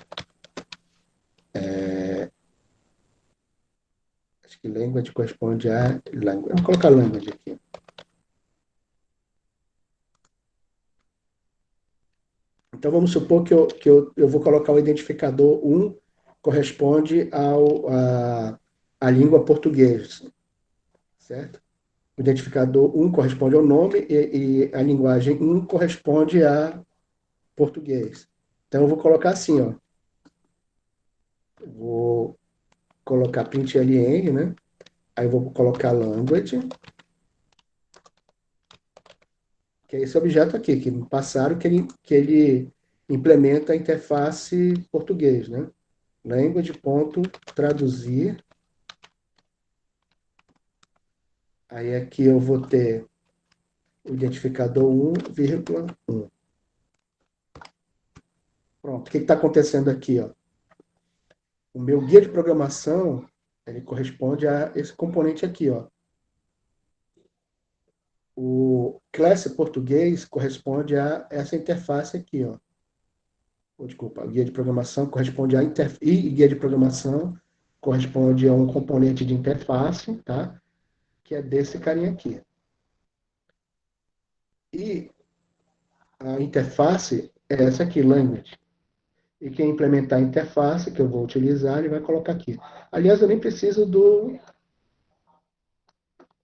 Acho que language corresponde a language. Vou colocar language aqui. Então, vamos supor eu vou colocar o identificador 1 corresponde à língua portuguesa, certo? O identificador 1 corresponde ao nome e a linguagem 1 corresponde a português. Então, eu vou colocar assim, ó. Vou colocar println, né? Aí eu vou colocar language, que é esse objeto aqui, que me passaram que ele implementa a interface português, né? Language.traduzir Aí aqui eu vou ter o identificador 1,1. Pronto, o que está acontecendo aqui? Ó? O meu guia de programação, ele corresponde a esse componente aqui. Ó. O classe português corresponde a essa interface aqui. Ó. Ou, desculpa, o guia de programação corresponde a interface, e guia de programação corresponde a um componente de interface, tá? Que é desse carinha aqui. E a interface é essa aqui, language. E quem implementar a interface que eu vou utilizar, ele vai colocar aqui. Aliás, eu nem preciso do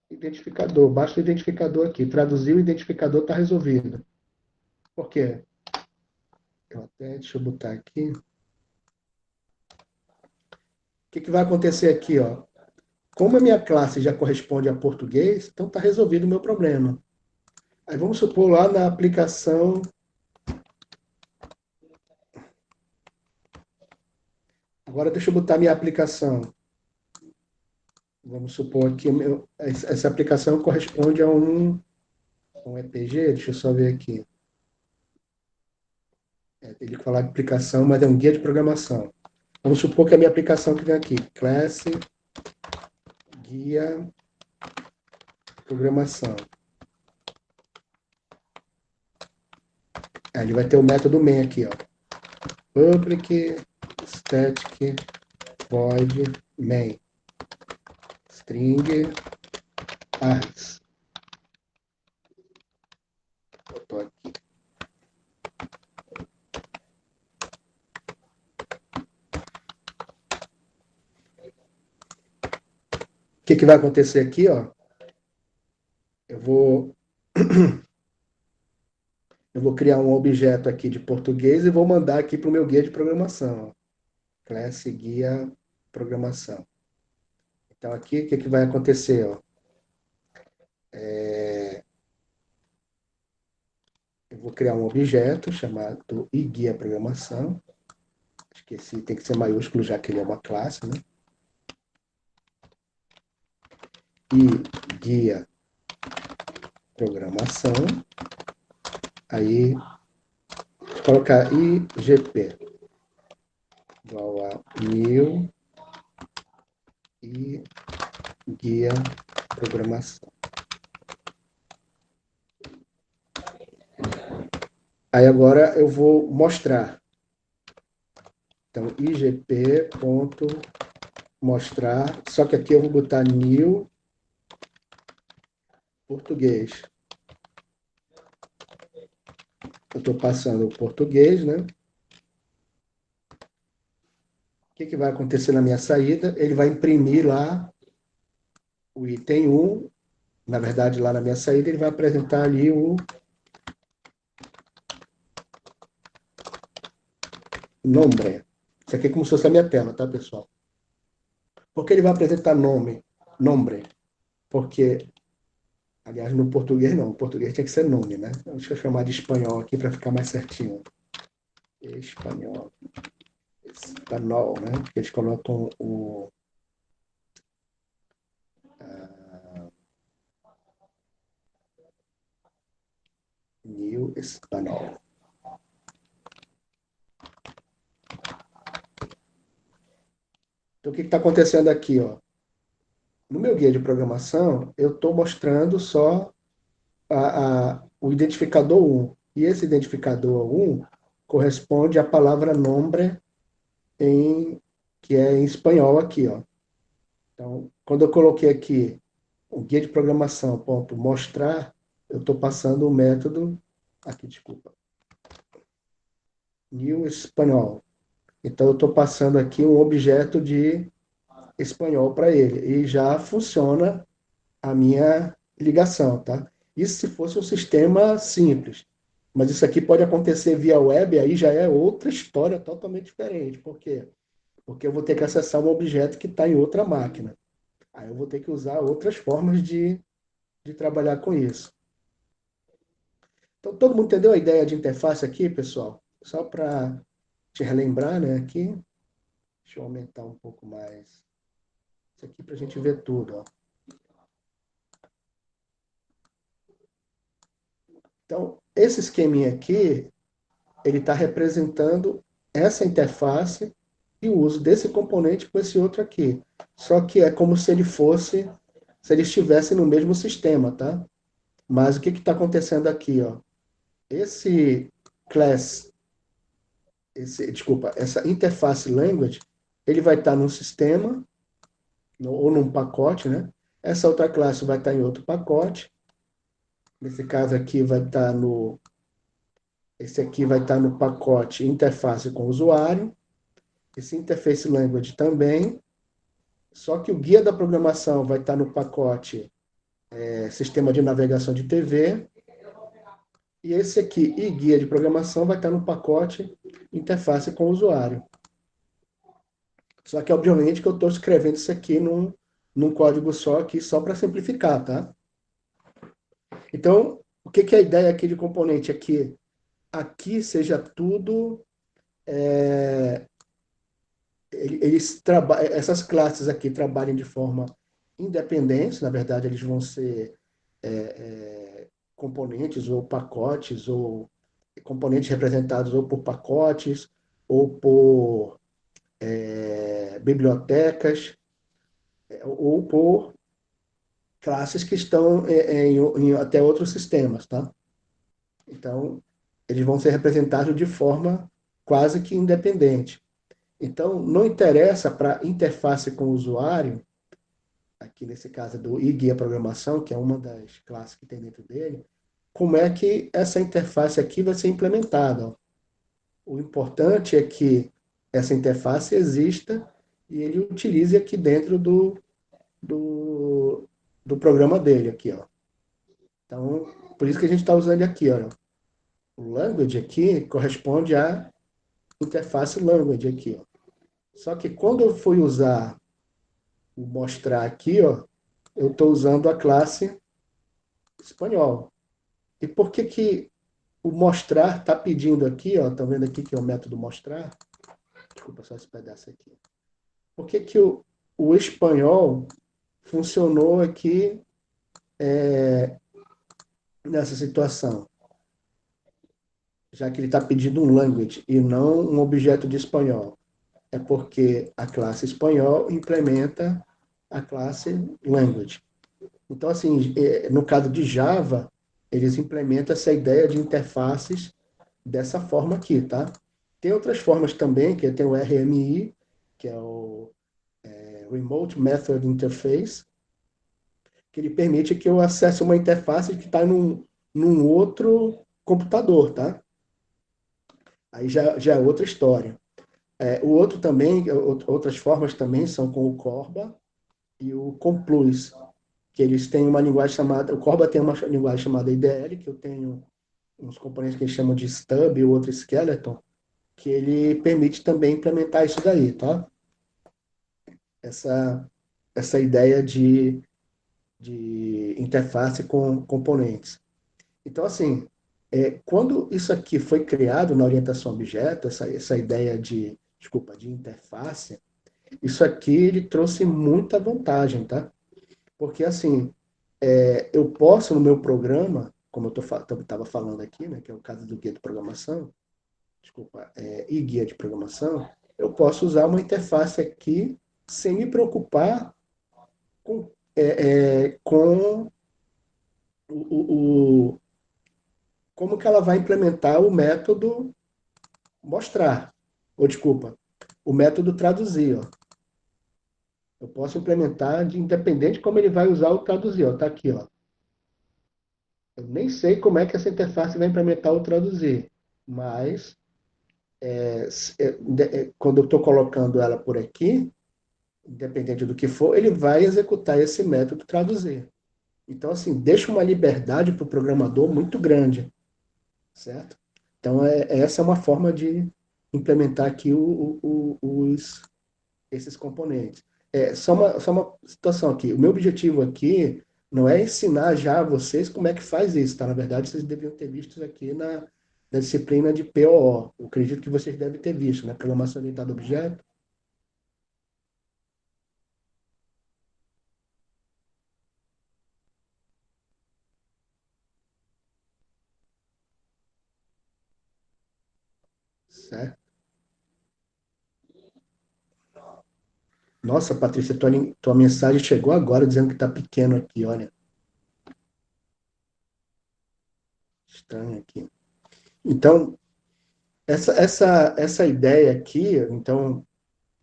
identificador, basta o identificador aqui. Traduzir o identificador está resolvido. Por quê? Deixa eu botar aqui. O que vai acontecer aqui? Ó? Como a minha classe já corresponde a português, então está resolvido o meu problema. Aí vamos supor lá na aplicação. Agora deixa eu botar minha aplicação. Vamos supor que essa aplicação corresponde a um EPG. Deixa eu só ver aqui. Ele falar de aplicação, mas é um guia de programação. Vamos supor que a minha aplicação que vem aqui, classe, guia, programação. Aí ele vai ter o método main aqui, ó. Public static void main string args. Botou aqui. O que vai acontecer aqui, ó? Eu vou criar um objeto aqui de português e vou mandar aqui para o meu guia de programação. Classe guia programação. Então aqui o que vai acontecer, ó? Eu vou criar um objeto chamado iguia programação. Acho que esse tem que ser maiúsculo, já que ele é uma classe, né? E guia programação. Aí, colocar IGP igual a new e guia programação. Aí agora eu vou mostrar. Então, igp.mostrar, só que aqui eu vou botar new português. Eu estou passando o português, né? O que vai acontecer na minha saída? Ele vai imprimir lá o item 1. Na verdade, lá na minha saída, ele vai apresentar ali o nome. Isso aqui é como se fosse a minha tela, tá, pessoal? Por que ele vai apresentar nome? Porque, aliás, no português não. O português tinha que ser nome, né? Deixa eu chamar de espanhol aqui para ficar mais certinho. Espanhol. Espanhol, né? Porque eles colocam o New Espanhol. Então, o que está acontecendo aqui, ó? No meu guia de programação, eu estou mostrando só o identificador 1. E esse identificador 1 corresponde à palavra nombre, que é em espanhol aqui. Ó. Então, quando eu coloquei aqui o guia de programação, ponto, mostrar, eu estou passando o método, aqui, desculpa, new espanhol. Então, eu estou passando aqui um objeto de espanhol para ele. E já funciona a minha ligação, tá? Isso se fosse um sistema simples. Mas isso aqui pode acontecer via web, aí já é outra história totalmente diferente. Por quê? Porque eu vou ter que acessar um objeto que está em outra máquina. Aí eu vou ter que usar outras formas de trabalhar com isso. Então, todo mundo entendeu a ideia de interface aqui, pessoal? Só para te relembrar, né, aqui. Deixa eu aumentar um pouco mais. Isso aqui para a gente ver tudo, ó. Então, esse esqueminha aqui, ele está representando essa interface e o uso desse componente com esse outro aqui. Só que é como se ele fosse, se ele estivesse no mesmo sistema, tá? Mas o que está acontecendo aqui, ó? Esse class, desculpa, essa interface language, ele vai estar num sistema ou num pacote, né? Essa outra classe vai estar em outro pacote. Nesse caso aqui vai estar no, esse aqui vai estar no pacote interface com o usuário. Esse interface language também. Só que o guia da programação vai estar no pacote sistema de navegação de TV. E esse aqui, e guia de programação, vai estar no pacote interface com o usuário. Só que, obviamente, que eu estou escrevendo isso aqui num código só aqui, só para simplificar, tá? Então, o que é a ideia aqui de componente? Aqui seja tudo... essas classes aqui trabalhem de forma independente, na verdade, eles vão ser componentes ou pacotes, ou componentes representados ou por pacotes, ou por bibliotecas, ou por classes que estão em até outros sistemas, tá? Então, eles vão ser representados de forma quase que independente. Então, não interessa para a interface com o usuário, aqui nesse caso do IGUIA Programação, que é uma das classes que tem dentro dele, como é que essa interface aqui vai ser implementada. O importante é que essa interface exista e ele utilize aqui dentro do, do programa dele aqui, ó. Então, por isso que a gente está usando ele aqui, ó. O language aqui corresponde à interface language aqui, ó. Só que quando eu fui usar o mostrar aqui, ó, eu estou usando a classe espanhol. E por que que o mostrar está pedindo aqui, ó, tá vendo aqui que é o método mostrar? Desculpa só esse pedaço aqui. Por que que o espanhol funcionou aqui nessa situação? Já que ele está pedindo um language e não um objeto de espanhol. É porque a classe espanhol implementa a classe language. Então, assim, no caso de Java, eles implementam essa ideia de interfaces dessa forma aqui, tá? Tem outras formas também, que tem o RMI, que é o Remote Method Interface, que ele permite que eu acesse uma interface que está num outro computador, tá? Aí já é outra história. O outro também, outras formas também são com o Corba e o Complus, que eles têm uma linguagem chamada, o Corba tem uma linguagem chamada IDL, que eu tenho uns componentes que eles chamam de stub e o outro skeleton, que ele permite também implementar isso daí, tá? Essa, essa ideia de interface com componentes. Então, assim, quando isso aqui foi criado na orientação a objeto, essa ideia desculpa, de interface, isso aqui ele trouxe muita vantagem, tá? Porque, assim, eu posso no meu programa, como eu estava falando aqui, né, que é o caso do guia de programação, desculpa, e guia de programação, eu posso usar uma interface aqui sem me preocupar com o, como que ela vai implementar o método mostrar, ou desculpa, o método traduzir, ó. Eu posso implementar independente de como ele vai usar o traduzir, ó. Tá aqui, ó. Eu nem sei como é que essa interface vai implementar o traduzir, mas quando eu estou colocando ela por aqui, independente do que for, ele vai executar esse método traduzir. Então, assim, deixa uma liberdade para o programador muito grande, certo? Então, essa é uma forma de implementar aqui esses componentes. Só uma situação aqui. O meu objetivo aqui não é ensinar já a vocês como é que faz isso, tá? Na verdade, vocês deviam ter visto isso aqui na disciplina de POO. Eu acredito que vocês devem ter visto, né? Programação orientada a objeto. certo? Nossa, Patrícia, tua mensagem chegou agora dizendo que está pequeno aqui, olha. Estranho aqui. Então, essa ideia aqui, então,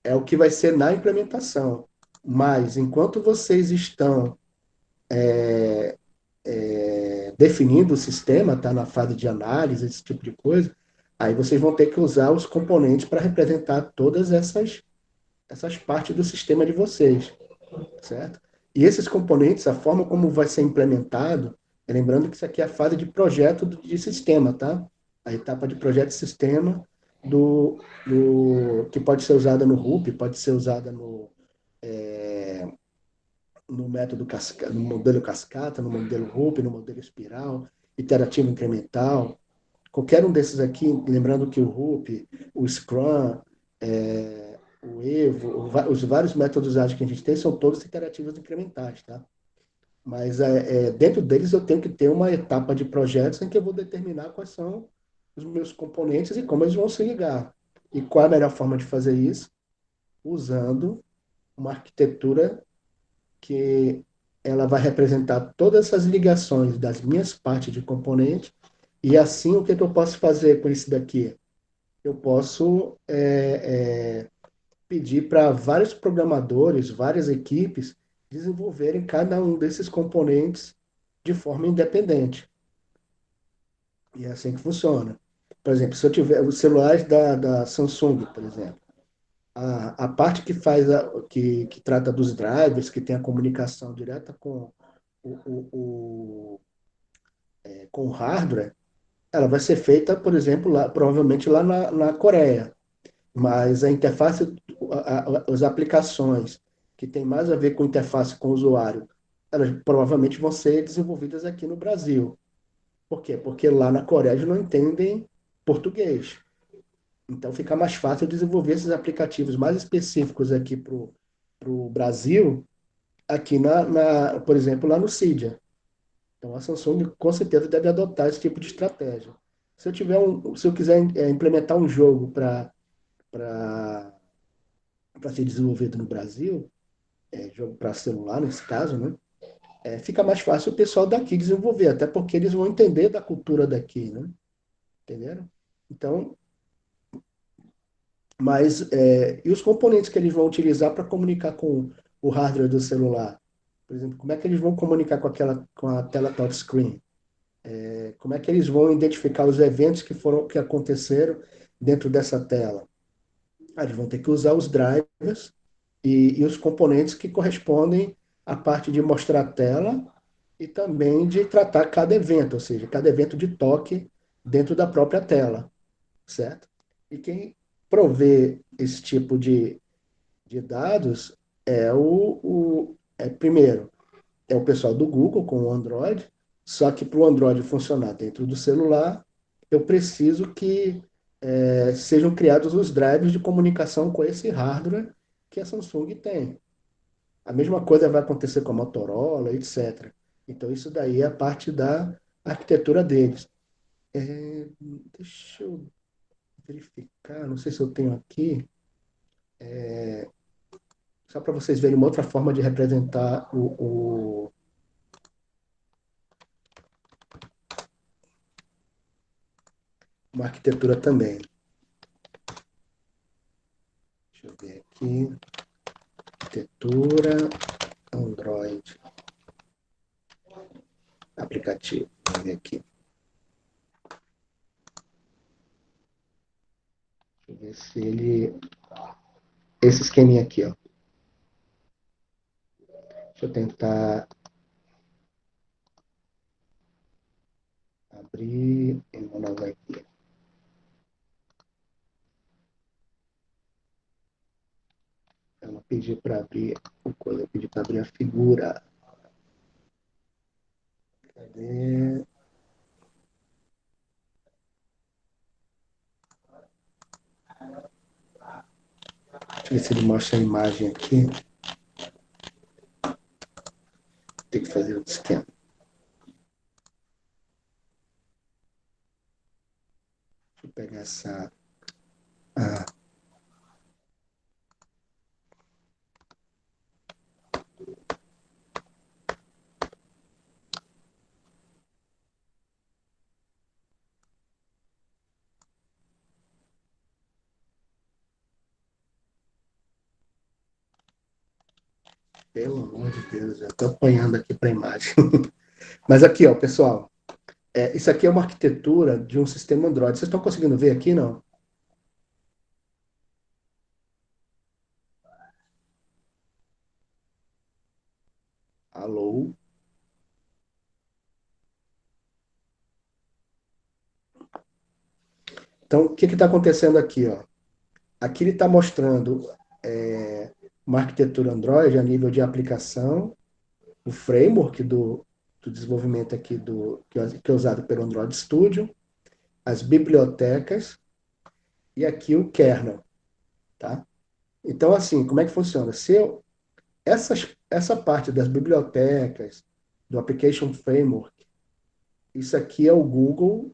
é o que vai ser na implementação. Mas, enquanto vocês estão definindo o sistema, está na fase de análise, esse tipo de coisa, aí vocês vão ter que usar os componentes para representar todas essas partes do sistema de vocês, certo? E esses componentes, a forma como vai ser implementado, lembrando que isso aqui é a fase de projeto de sistema, tá? A etapa de projeto de sistema que pode ser usada no RUP, pode ser usada no método cascata, no modelo cascata, no modelo RUP, no modelo espiral, iterativo incremental. Qualquer um desses aqui, lembrando que o RUP, o Scrum, o Evo, os vários métodos ágeis que a gente tem são todos iterativos incrementais, tá? Mas dentro deles eu tenho que ter uma etapa de projetos em que eu vou determinar quais são os meus componentes e como eles vão se ligar. E qual é a melhor forma de fazer isso? Usando uma arquitetura que ela vai representar todas essas ligações das minhas partes de componente. E assim, o que, que eu posso fazer com isso daqui? Eu posso pedir para vários programadores, várias equipes, desenvolverem cada um desses componentes de forma independente. E é assim que funciona. Por exemplo, se eu tiver os celulares da Samsung, por exemplo, a parte que faz que trata dos drivers, que tem a comunicação direta o, o, o, com o hardware, ela vai ser feita, por exemplo, lá, provavelmente lá na Coreia. Mas a interface, as aplicações que tem mais a ver com interface com o usuário, elas provavelmente vão ser desenvolvidas aqui no Brasil. Por quê? Porque lá na Coreia eles não entendem português. Então fica mais fácil desenvolver esses aplicativos mais específicos aqui para o Brasil, aqui por exemplo, lá no Cydia. Então a Samsung com certeza deve adotar esse tipo de estratégia. Se eu quiser implementar um jogo para ser desenvolvido no Brasil, jogo para celular nesse caso, né? Fica mais fácil o pessoal daqui desenvolver, até porque eles vão entender da cultura daqui, né? Entenderam? Então, e os componentes que eles vão utilizar para comunicar com o hardware do celular? Por exemplo, como é que eles vão comunicar com a tela touchscreen? Como é que eles vão identificar os eventos que aconteceram dentro dessa tela? Eles vão ter que usar os drivers e os componentes que correspondem à parte de mostrar a tela e também de tratar cada evento, ou seja, cada evento de toque dentro da própria tela, certo? E quem provê esse tipo de dados primeiro, é o pessoal do Google com o Android, só que para o Android funcionar dentro do celular, eu preciso que sejam criados os drivers de comunicação com esse hardware que a Samsung tem. A mesma coisa vai acontecer com a Motorola, etc. Então, isso daí é a parte da arquitetura deles. É, deixa eu verificar, não sei se eu tenho aqui, só para vocês verem uma outra forma de representar uma arquitetura também. Deixa eu ver aqui. Arquitetura Android aplicativo. Vamos ver aqui. Deixa eu ver se ele. Esse esqueminha aqui, ó. Deixa eu tentar abrir uma nova aqui. Eu não pedi para abrir o coisa, eu pedi para abrir a figura. Cadê? Deixa eu ver se ele mostra a imagem aqui. Tem que fazer outro esquema. Deixa eu pegar essa. Pelo amor de Deus, eu estou apanhando aqui para a imagem. Mas aqui, ó, pessoal, isso aqui é uma arquitetura de um sistema Android. Vocês estão conseguindo ver aqui, não? Alô? Então, o que está acontecendo aqui, ó? Aqui ele está mostrando uma arquitetura Android a nível de aplicação, o framework do desenvolvimento aqui que é usado pelo Android Studio, as bibliotecas e aqui o kernel, tá? Então, assim, como é que funciona? Essa parte das bibliotecas, do Application Framework, isso aqui é o Google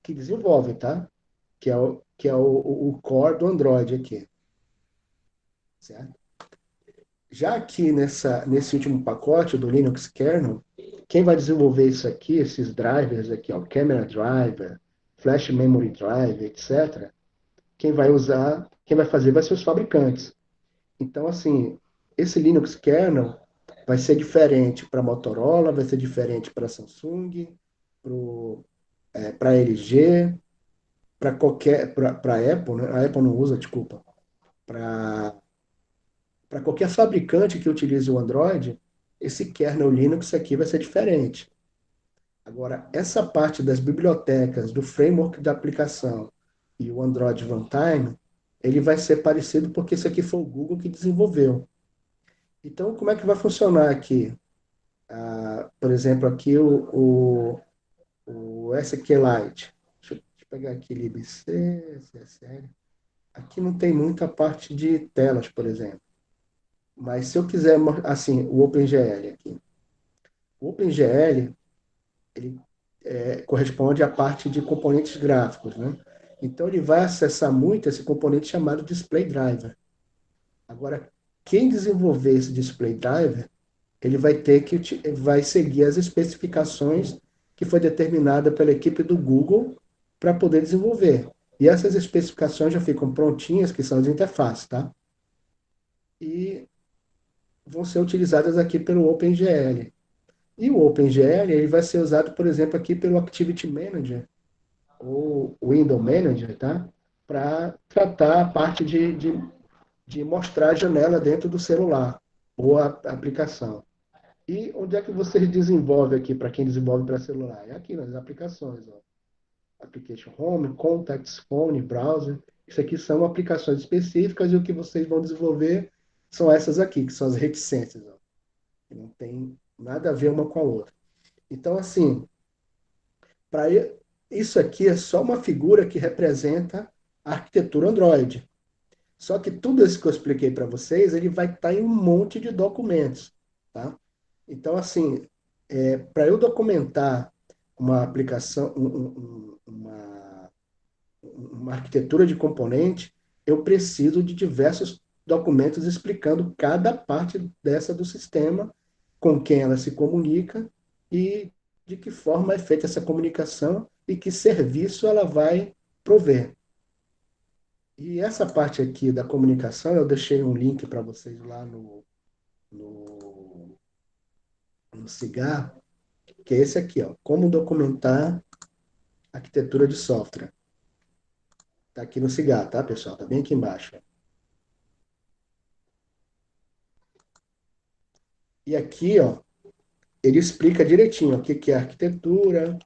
que desenvolve, tá? Que é o core do Android aqui, certo? Já aqui nesse último pacote do Linux Kernel, quem vai desenvolver isso aqui, esses drivers aqui, ó, Camera Driver, Flash Memory Driver, etc., quem vai fazer vai ser os fabricantes. Então, assim, esse Linux Kernel vai ser diferente para Motorola, vai ser diferente para Samsung, para LG, para Apple, né? A Apple não usa, desculpa. Para qualquer fabricante que utilize o Android, esse kernel Linux aqui vai ser diferente. Agora, essa parte das bibliotecas, do framework da aplicação e o Android Runtime, ele vai ser parecido porque esse aqui foi o Google que desenvolveu. Então, como é que vai funcionar aqui? Por exemplo, aqui o SQLite. Deixa eu pegar aqui libc, CSL. Aqui não tem muita parte de telas, por exemplo. Mas se eu quiser, assim, o OpenGL aqui. O OpenGL, ele corresponde à parte de componentes gráficos, né? Então, ele vai acessar muito esse componente chamado Display Driver. Agora, quem desenvolver esse Display Driver, ele vai seguir as especificações que foi determinada pela equipe do Google para poder desenvolver. E essas especificações já ficam prontinhas, que são as interfaces, tá? E vão ser utilizadas aqui pelo OpenGL. E o OpenGL ele vai ser usado, por exemplo, aqui pelo Activity Manager ou Window Manager, tá? Para tratar a parte de mostrar a janela dentro do celular ou a aplicação. E onde é que vocês desenvolvem aqui, para quem desenvolve para celular? É aqui nas aplicações, ó. Application Home, Contacts, Phone, Browser. Isso aqui são aplicações específicas e o que vocês vão desenvolver são essas aqui, que são as reticências, ó, que não tem nada a ver uma com a outra. Então, assim, para isso aqui é só uma figura que representa a arquitetura Android. Só que tudo isso que eu expliquei para vocês, ele vai estar em um monte de documentos, tá? Então, assim, para eu documentar uma aplicação, uma arquitetura de componente, eu preciso de diversos documentos explicando cada parte dessa do sistema, com quem ela se comunica e de que forma é feita essa comunicação e que serviço ela vai prover. E essa parte aqui da comunicação, eu deixei um link para vocês lá no, no Cigar, que é esse aqui, ó, como documentar arquitetura de software. Está aqui no Cigar, tá, pessoal? Está bem aqui embaixo. E aqui, ó, ele explica direitinho o que que é arquitetura,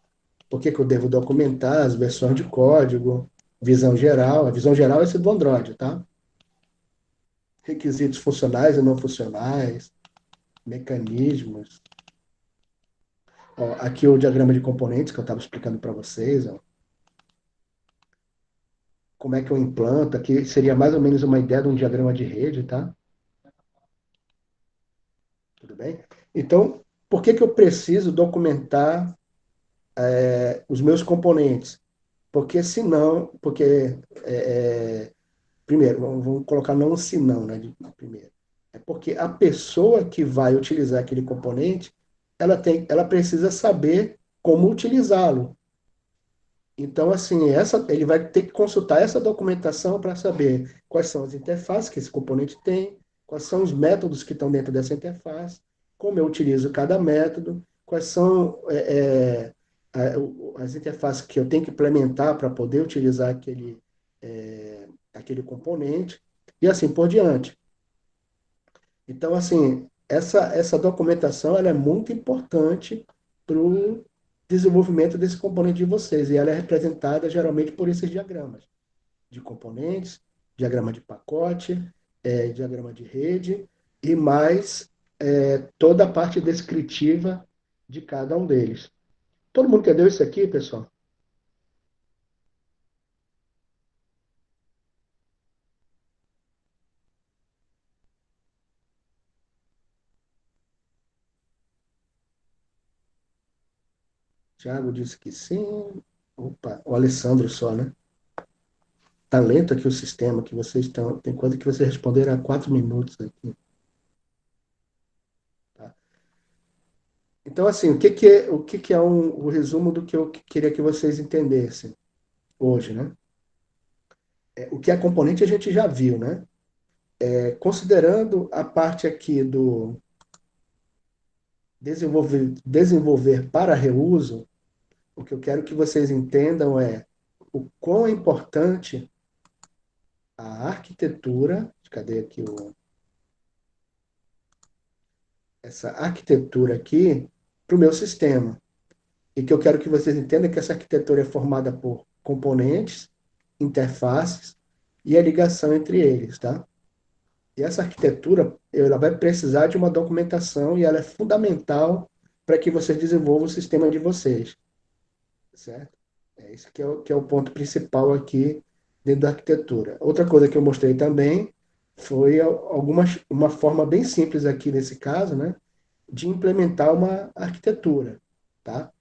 por que que eu devo documentar as versões de código, visão geral. A visão geral é esse do Android, tá? Requisitos funcionais e não funcionais, mecanismos. Ó, aqui o diagrama de componentes que eu estava explicando para vocês, ó. Como é que eu implanto. Aqui seria mais ou menos uma ideia de um diagrama de rede, tá? Tudo bem? Então, por que que eu preciso documentar os meus componentes? Primeiro, vamos colocar não um senão, né? Primeiro. É porque a pessoa que vai utilizar aquele componente, ela precisa saber como utilizá-lo. Então, assim, ele vai ter que consultar essa documentação para saber quais são as interfaces que esse componente tem, quais são os métodos que estão dentro dessa interface, como eu utilizo cada método, quais são as interfaces que eu tenho que implementar para poder utilizar aquele componente, e assim por diante. Então, assim, essa documentação ela é muito importante para o desenvolvimento desse componente de vocês, e ela é representada geralmente por esses diagramas de componentes, diagrama de pacote, diagrama de rede, e mais toda a parte descritiva de cada um deles. Todo mundo entendeu isso aqui, pessoal? Tiago disse que sim. Opa, o Alessandro só, né? Tá lento aqui o sistema que vocês estão. Tem coisa que vocês responderam há 4 minutos aqui. Tá? Então, assim, o que que é o resumo do que eu queria que vocês entendessem hoje, né? O que é componente a gente já viu, né? Considerando a parte aqui do desenvolver para reuso, o que eu quero que vocês entendam é o quão é importante a arquitetura, cadê aqui essa arquitetura aqui para o meu sistema. E que eu quero que vocês entendam que essa arquitetura é formada por componentes, interfaces e a ligação entre eles, tá? E essa arquitetura, ela vai precisar de uma documentação e ela é fundamental para que vocês desenvolvam o sistema de vocês, certo? É isso que é o ponto principal aqui dentro da arquitetura. Outra coisa que eu mostrei também foi uma forma bem simples aqui nesse caso, né, de implementar uma arquitetura, tá?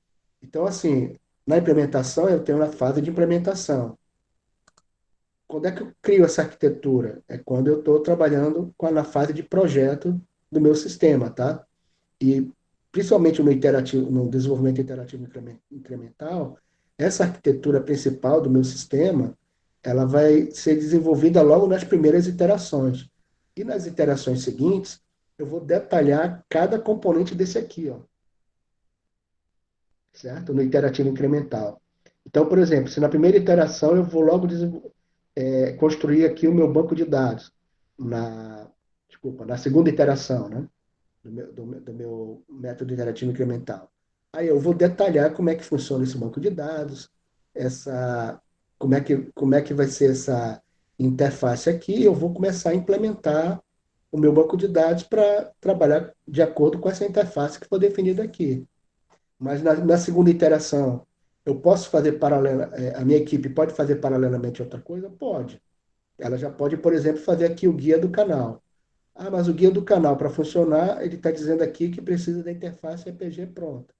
Então, assim, na implementação, eu tenho na fase de implementação. Quando é que eu crio essa arquitetura? É quando eu estou trabalhando na fase de projeto do meu sistema, tá? E principalmente no desenvolvimento interativo incremental, essa arquitetura principal do meu sistema, ela vai ser desenvolvida logo nas primeiras iterações. E nas iterações seguintes, eu vou detalhar cada componente desse aqui, ó, certo? No iterativo incremental. Então, por exemplo, se na primeira iteração eu vou logo construir aqui o meu banco de dados, na, desculpa, na segunda iteração, né? Do meu método interativo incremental. Aí eu vou detalhar como é que funciona esse banco de dados, essa, como é que vai ser essa interface aqui, eu vou começar a implementar o meu banco de dados para trabalhar de acordo com essa interface que foi definida aqui. Mas na segunda interação, eu posso fazer paralela, a minha equipe pode fazer paralelamente outra coisa? Pode. Ela já pode, por exemplo, fazer aqui o guia do canal. Ah, mas o guia do canal, para funcionar, ele está dizendo aqui que precisa da interface RPG pronta.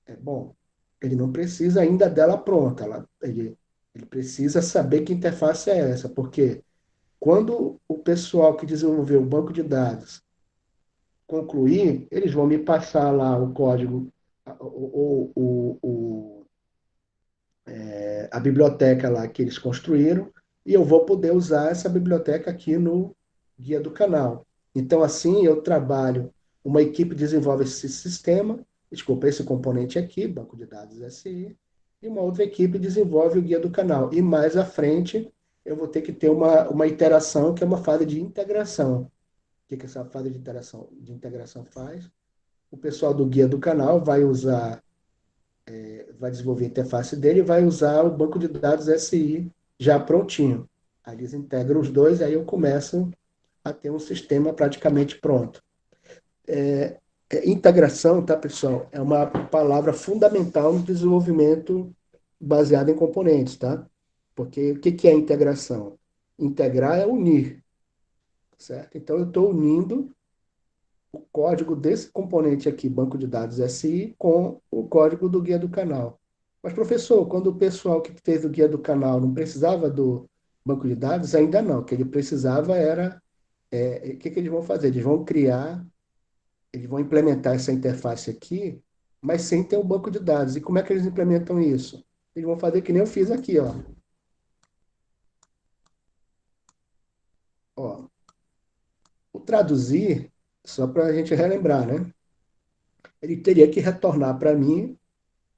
É bom, ele não precisa ainda dela pronta. Ele precisa saber que interface é essa, porque quando o pessoal que desenvolveu o banco de dados concluir, eles vão me passar lá o código, a biblioteca lá que eles construíram, e eu vou poder usar essa biblioteca aqui no guia do canal. Então, assim, eu trabalho, uma equipe desenvolve esse sistema, desculpa, esse componente aqui, banco de dados SI, e uma outra equipe desenvolve o guia do canal. E mais à frente, eu vou ter que ter uma iteração, que é uma fase de integração. O que essa fase de integração faz? O pessoal do guia do canal vai desenvolver a interface dele e vai usar o banco de dados SI já prontinho. Aí eles integram os dois, aí eu começo a ter um sistema praticamente pronto. Integração, tá, pessoal? É uma palavra fundamental no desenvolvimento baseado em componentes, tá? Porque o que é integração? Integrar é unir, certo? Então eu estou unindo o código desse componente aqui, banco de dados SI, com o código do guia do canal. Mas, professor, quando o pessoal que fez o guia do canal não precisava do banco de dados, ainda não. O que ele precisava era. O que eles vão fazer? Eles vão implementar essa interface aqui, mas sem ter um banco de dados. E como é que eles implementam isso? Eles vão fazer que nem eu fiz aqui, ó. Ó, traduzir, só para a gente relembrar, né? Ele teria que retornar para mim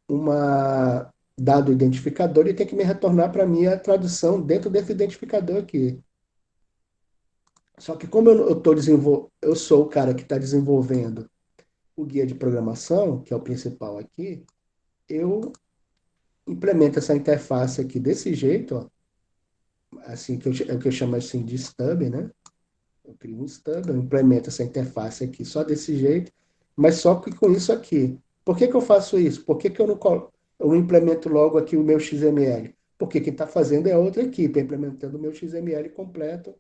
uma dado identificador e tem que me retornar para mim a tradução dentro desse identificador aqui. Só que como eu sou o cara que está desenvolvendo o guia de programação, que é o principal aqui, eu implemento essa interface aqui desse jeito, ó, assim é o que eu chamo assim de stub, né? Eu crio um stub, eu implemento essa interface aqui só desse jeito, mas só que com isso aqui. Por que que eu faço isso? Por que que eu não implemento logo aqui o meu XML? Porque quem está fazendo é outra equipe, implementando o meu XML completo,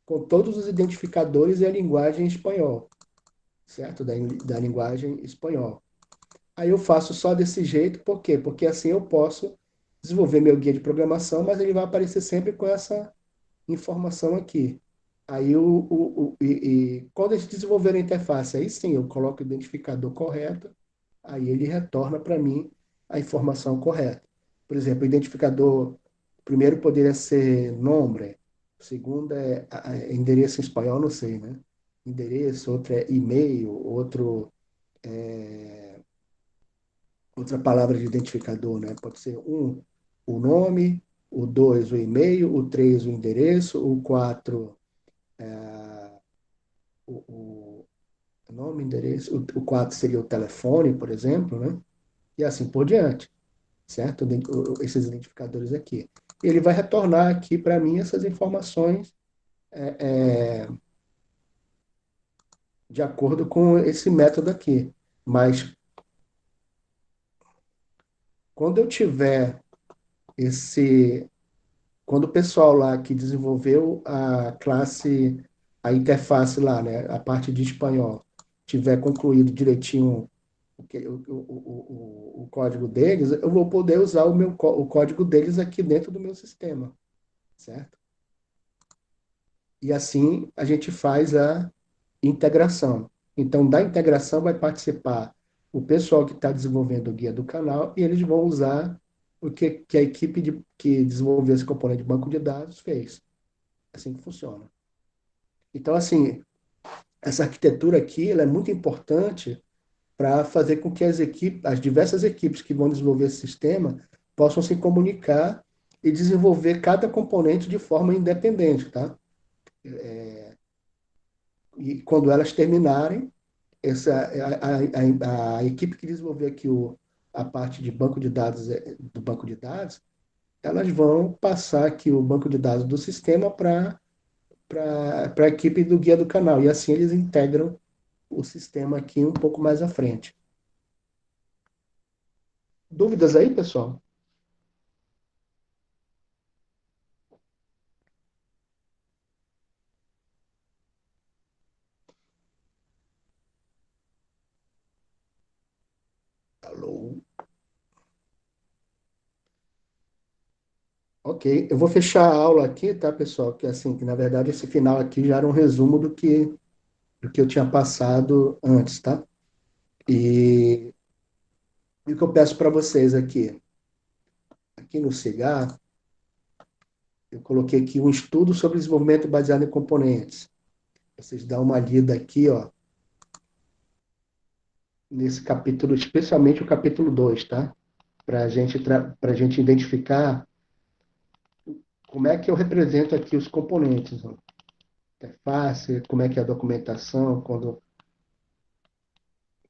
com todos os identificadores e a linguagem em espanhol, certo? Da linguagem espanhol. Aí eu faço só desse jeito, por quê? Porque assim eu posso desenvolver meu guia de programação, mas ele vai aparecer sempre com essa informação aqui. Aí, quando eles desenvolveram a interface, aí sim eu coloco o identificador correto, aí ele retorna para mim a informação correta. Por exemplo, o identificador, primeiro poderia ser nome, o segundo é endereço em espanhol, não sei, né? Endereço, outro é e-mail, outra palavra de identificador, né? Pode ser o nome, o dois, o e-mail, o três, o endereço, o quatro, o nome, endereço, o 4 seria o telefone, por exemplo, né? E assim por diante, certo? Esses identificadores aqui. Ele vai retornar aqui para mim essas informações de acordo com esse método aqui. Mas quando eu tiver esse. Quando o pessoal lá que desenvolveu a classe, a interface lá, né, a parte de espanhol, tiver concluído direitinho o código deles, eu vou poder usar o código deles aqui dentro do meu sistema, certo? E assim a gente faz a integração. Então, da integração vai participar o pessoal que está desenvolvendo o guia do canal e eles vão usar que a equipe que desenvolveu esse componente de banco de dados fez. Assim que funciona. Então, assim, essa arquitetura aqui ela é muito importante para fazer com que as diversas equipes que vão desenvolver esse sistema possam se comunicar e desenvolver cada componente de forma independente, tá? E quando elas terminarem, a equipe que desenvolver aqui a parte de banco de dados, do banco de dados, elas vão passar aqui o banco de dados do sistema para a equipe do guia do canal. E assim eles integram o sistema aqui um pouco mais à frente. Dúvidas aí, pessoal? Alô? Ok, eu vou fechar a aula aqui, tá, pessoal? Que assim, que na verdade esse final aqui já era um resumo do que eu tinha passado antes, tá? E, e o que eu peço para vocês aqui no CIGAR, eu coloquei aqui um estudo sobre desenvolvimento baseado em componentes. Vocês dão uma lida aqui, ó, nesse capítulo, especialmente o capítulo 2, tá? Para gente identificar como é que eu represento aqui os componentes, ó. É fácil, como é que é a documentação, o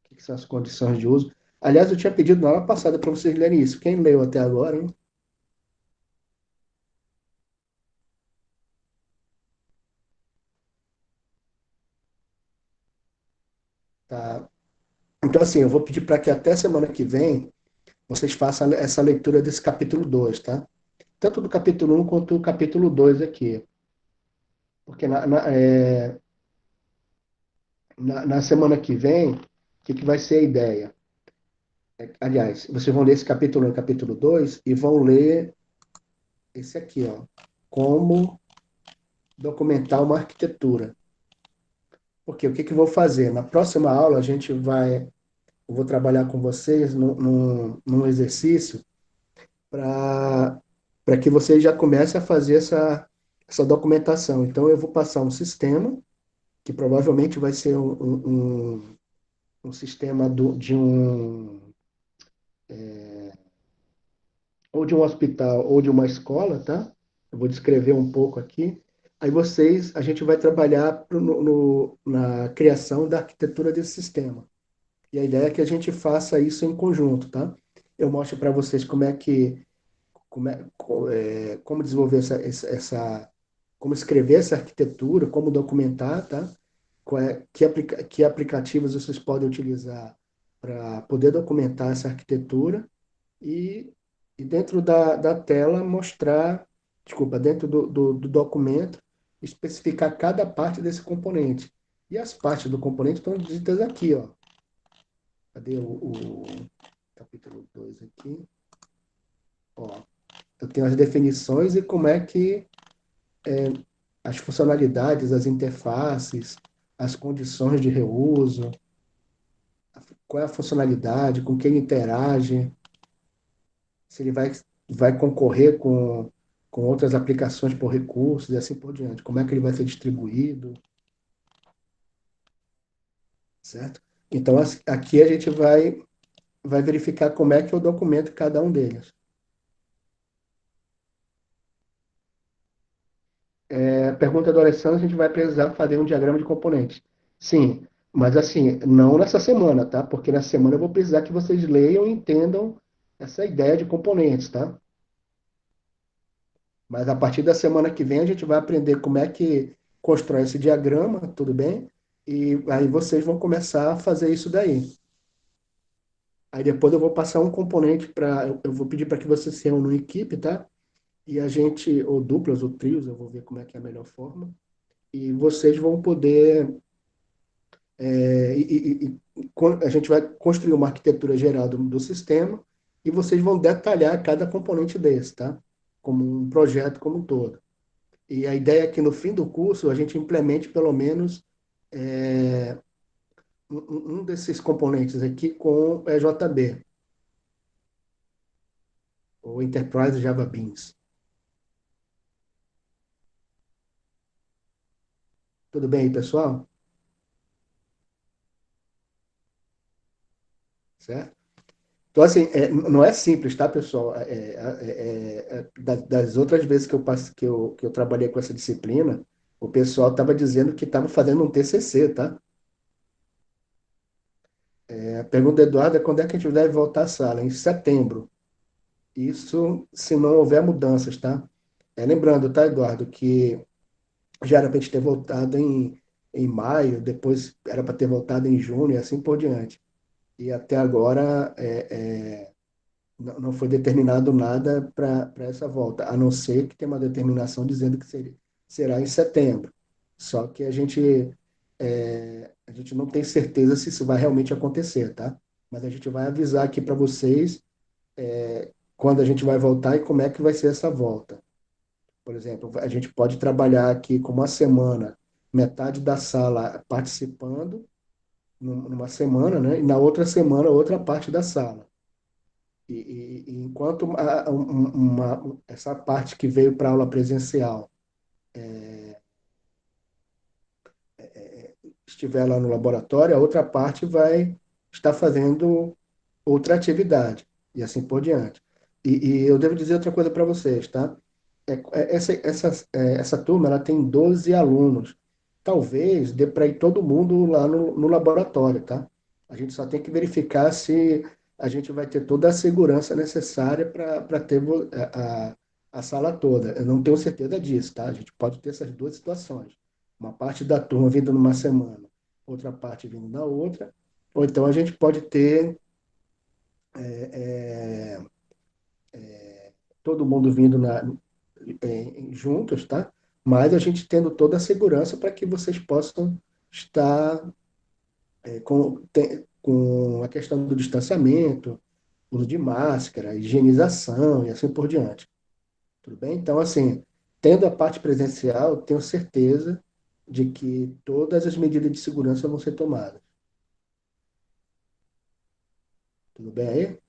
que são as condições de uso. Aliás, eu tinha pedido na aula passada para vocês lerem isso. Quem leu até agora, hein? Tá. Então, assim, eu vou pedir para que até semana que vem vocês façam essa leitura desse capítulo 2, tá? Tanto do capítulo um quanto do capítulo 2 aqui. Porque na semana que vem, o que vai ser a ideia? Aliás, vocês vão ler esse capítulo 1 e capítulo 2 e vão ler esse aqui, ó. Como documentar uma arquitetura. Porque o que eu vou fazer? Na próxima aula, eu vou trabalhar com vocês num exercício para que vocês já comecem a fazer essa documentação. Então, eu vou passar um sistema que provavelmente vai ser um sistema de ou de um hospital ou de uma escola, tá? Eu vou descrever um pouco aqui. Aí a gente vai trabalhar na criação da arquitetura desse sistema. E a ideia é que a gente faça isso em conjunto, tá? Eu mostro para vocês como desenvolver como escrever essa arquitetura, como documentar, tá? Que aplicativos vocês podem utilizar para poder documentar essa arquitetura e, e dentro da tela mostrar, desculpa, dentro do documento, especificar cada parte desse componente. E as partes do componente estão ditas aqui, ó. Cadê o capítulo 2 aqui? Ó, eu tenho as definições e como é que as funcionalidades, as interfaces, as condições de reuso, qual é a funcionalidade, com quem ele interage, se ele vai concorrer com outras aplicações por recursos e assim por diante, como é que ele vai ser distribuído, certo? Então, aqui a gente vai verificar como é que eu documento cada um deles. A pergunta do Alessandro, a gente vai precisar fazer um diagrama de componentes. Sim, mas assim, não nessa semana, tá? Porque na semana eu vou precisar que vocês leiam e entendam essa ideia de componentes, tá? Mas a partir da semana que vem a gente vai aprender como é que constrói esse diagrama, tudo bem? E aí vocês vão começar a fazer isso daí. Aí depois eu vou passar um componente para. Eu vou pedir para que vocês se reúnam em equipe, tá? E a gente, ou duplas ou trios, eu vou ver como é que é a melhor forma. E vocês vão poder. A gente vai construir uma arquitetura geral do sistema e vocês vão detalhar cada componente desse, tá? Como um projeto como um todo. E a ideia é que no fim do curso a gente implemente pelo menos é, um desses componentes aqui com EJB, ou Enterprise Java Beans. Tudo bem aí, pessoal? Certo? Então, assim, não é simples, tá, pessoal? Das outras vezes que que eu trabalhei com essa disciplina, o pessoal estava dizendo que estava fazendo um TCC, tá? A pergunta do Eduardo é quando é que a gente deve voltar à sala? Em setembro. Isso se não houver mudanças, tá? Lembrando, tá, Eduardo, que já era para a gente ter voltado em maio, depois era para ter voltado em junho e assim por diante. E até agora não foi determinado nada para essa volta, a não ser que tenha uma determinação dizendo que será em setembro. Só que a gente não tem certeza se isso vai realmente acontecer, tá? Mas a gente vai avisar aqui para vocês quando a gente vai voltar e como é que vai ser essa volta. Por exemplo, a gente pode trabalhar aqui com uma semana, metade da sala participando, numa semana, né? E na outra semana, outra parte da sala. E enquanto essa parte que veio para aula presencial estiver lá no laboratório, a outra parte vai estar fazendo outra atividade, e assim por diante. E eu devo dizer outra coisa para vocês, tá? Essa turma ela tem 12 alunos. Talvez dê para ir todo mundo lá no laboratório, tá? A gente só tem que verificar se a gente vai ter toda a segurança necessária para ter a sala toda. Eu não tenho certeza disso, tá? A gente pode ter essas duas situações. Uma parte da turma vindo numa semana, outra parte vindo na outra. Ou então a gente pode ter é, todo mundo vindo juntos, tá? Mas a gente tendo toda a segurança para que vocês possam estar com a questão do distanciamento, uso de máscara, higienização e assim por diante. Tudo bem? Então, assim, tendo a parte presencial, tenho certeza de que todas as medidas de segurança vão ser tomadas. Tudo bem aí?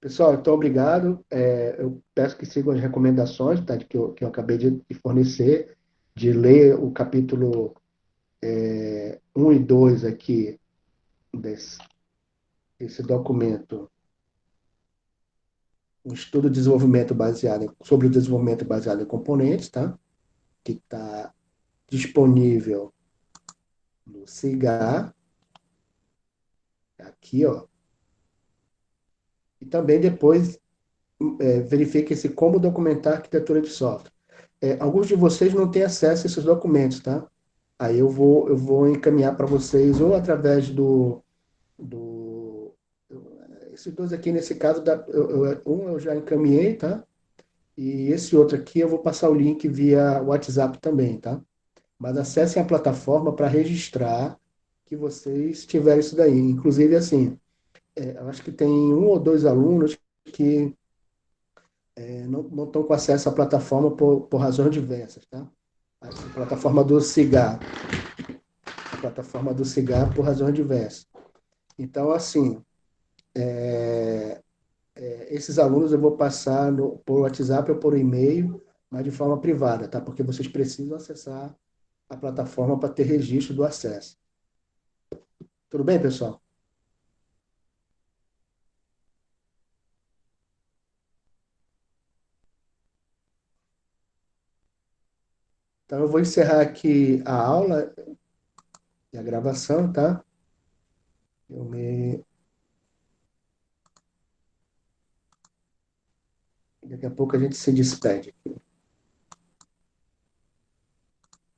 Pessoal, então obrigado. Eu peço que sigam as recomendações, tá, que eu acabei de fornecer, de ler o capítulo 1 e 2 aqui desse, desse documento, um estudo de desenvolvimento sobre o desenvolvimento baseado em componentes, tá? Que está disponível no CIGA, aqui, ó. E também depois verifique-se como documentar arquitetura de software. Alguns de vocês não têm acesso a esses documentos, tá? Aí eu vou encaminhar para vocês ou através do esses dois aqui nesse caso, um eu já encaminhei, tá? E esse outro aqui eu vou passar o link via WhatsApp também, tá? Mas acessem a plataforma para registrar que vocês tiveram isso daí. Inclusive, assim, eu acho que tem um ou dois alunos que não estão com acesso à plataforma por razões diversas, tá? A plataforma do Cigar, a plataforma do Cigar por razões diversas. Então, assim, esses alunos eu vou passar por WhatsApp ou por e-mail, mas de forma privada, tá? Porque vocês precisam acessar a plataforma para ter registro do acesso. Tudo bem, pessoal? Então eu vou encerrar aqui a aula e a gravação, tá? Eu me... Daqui a pouco a gente se despede.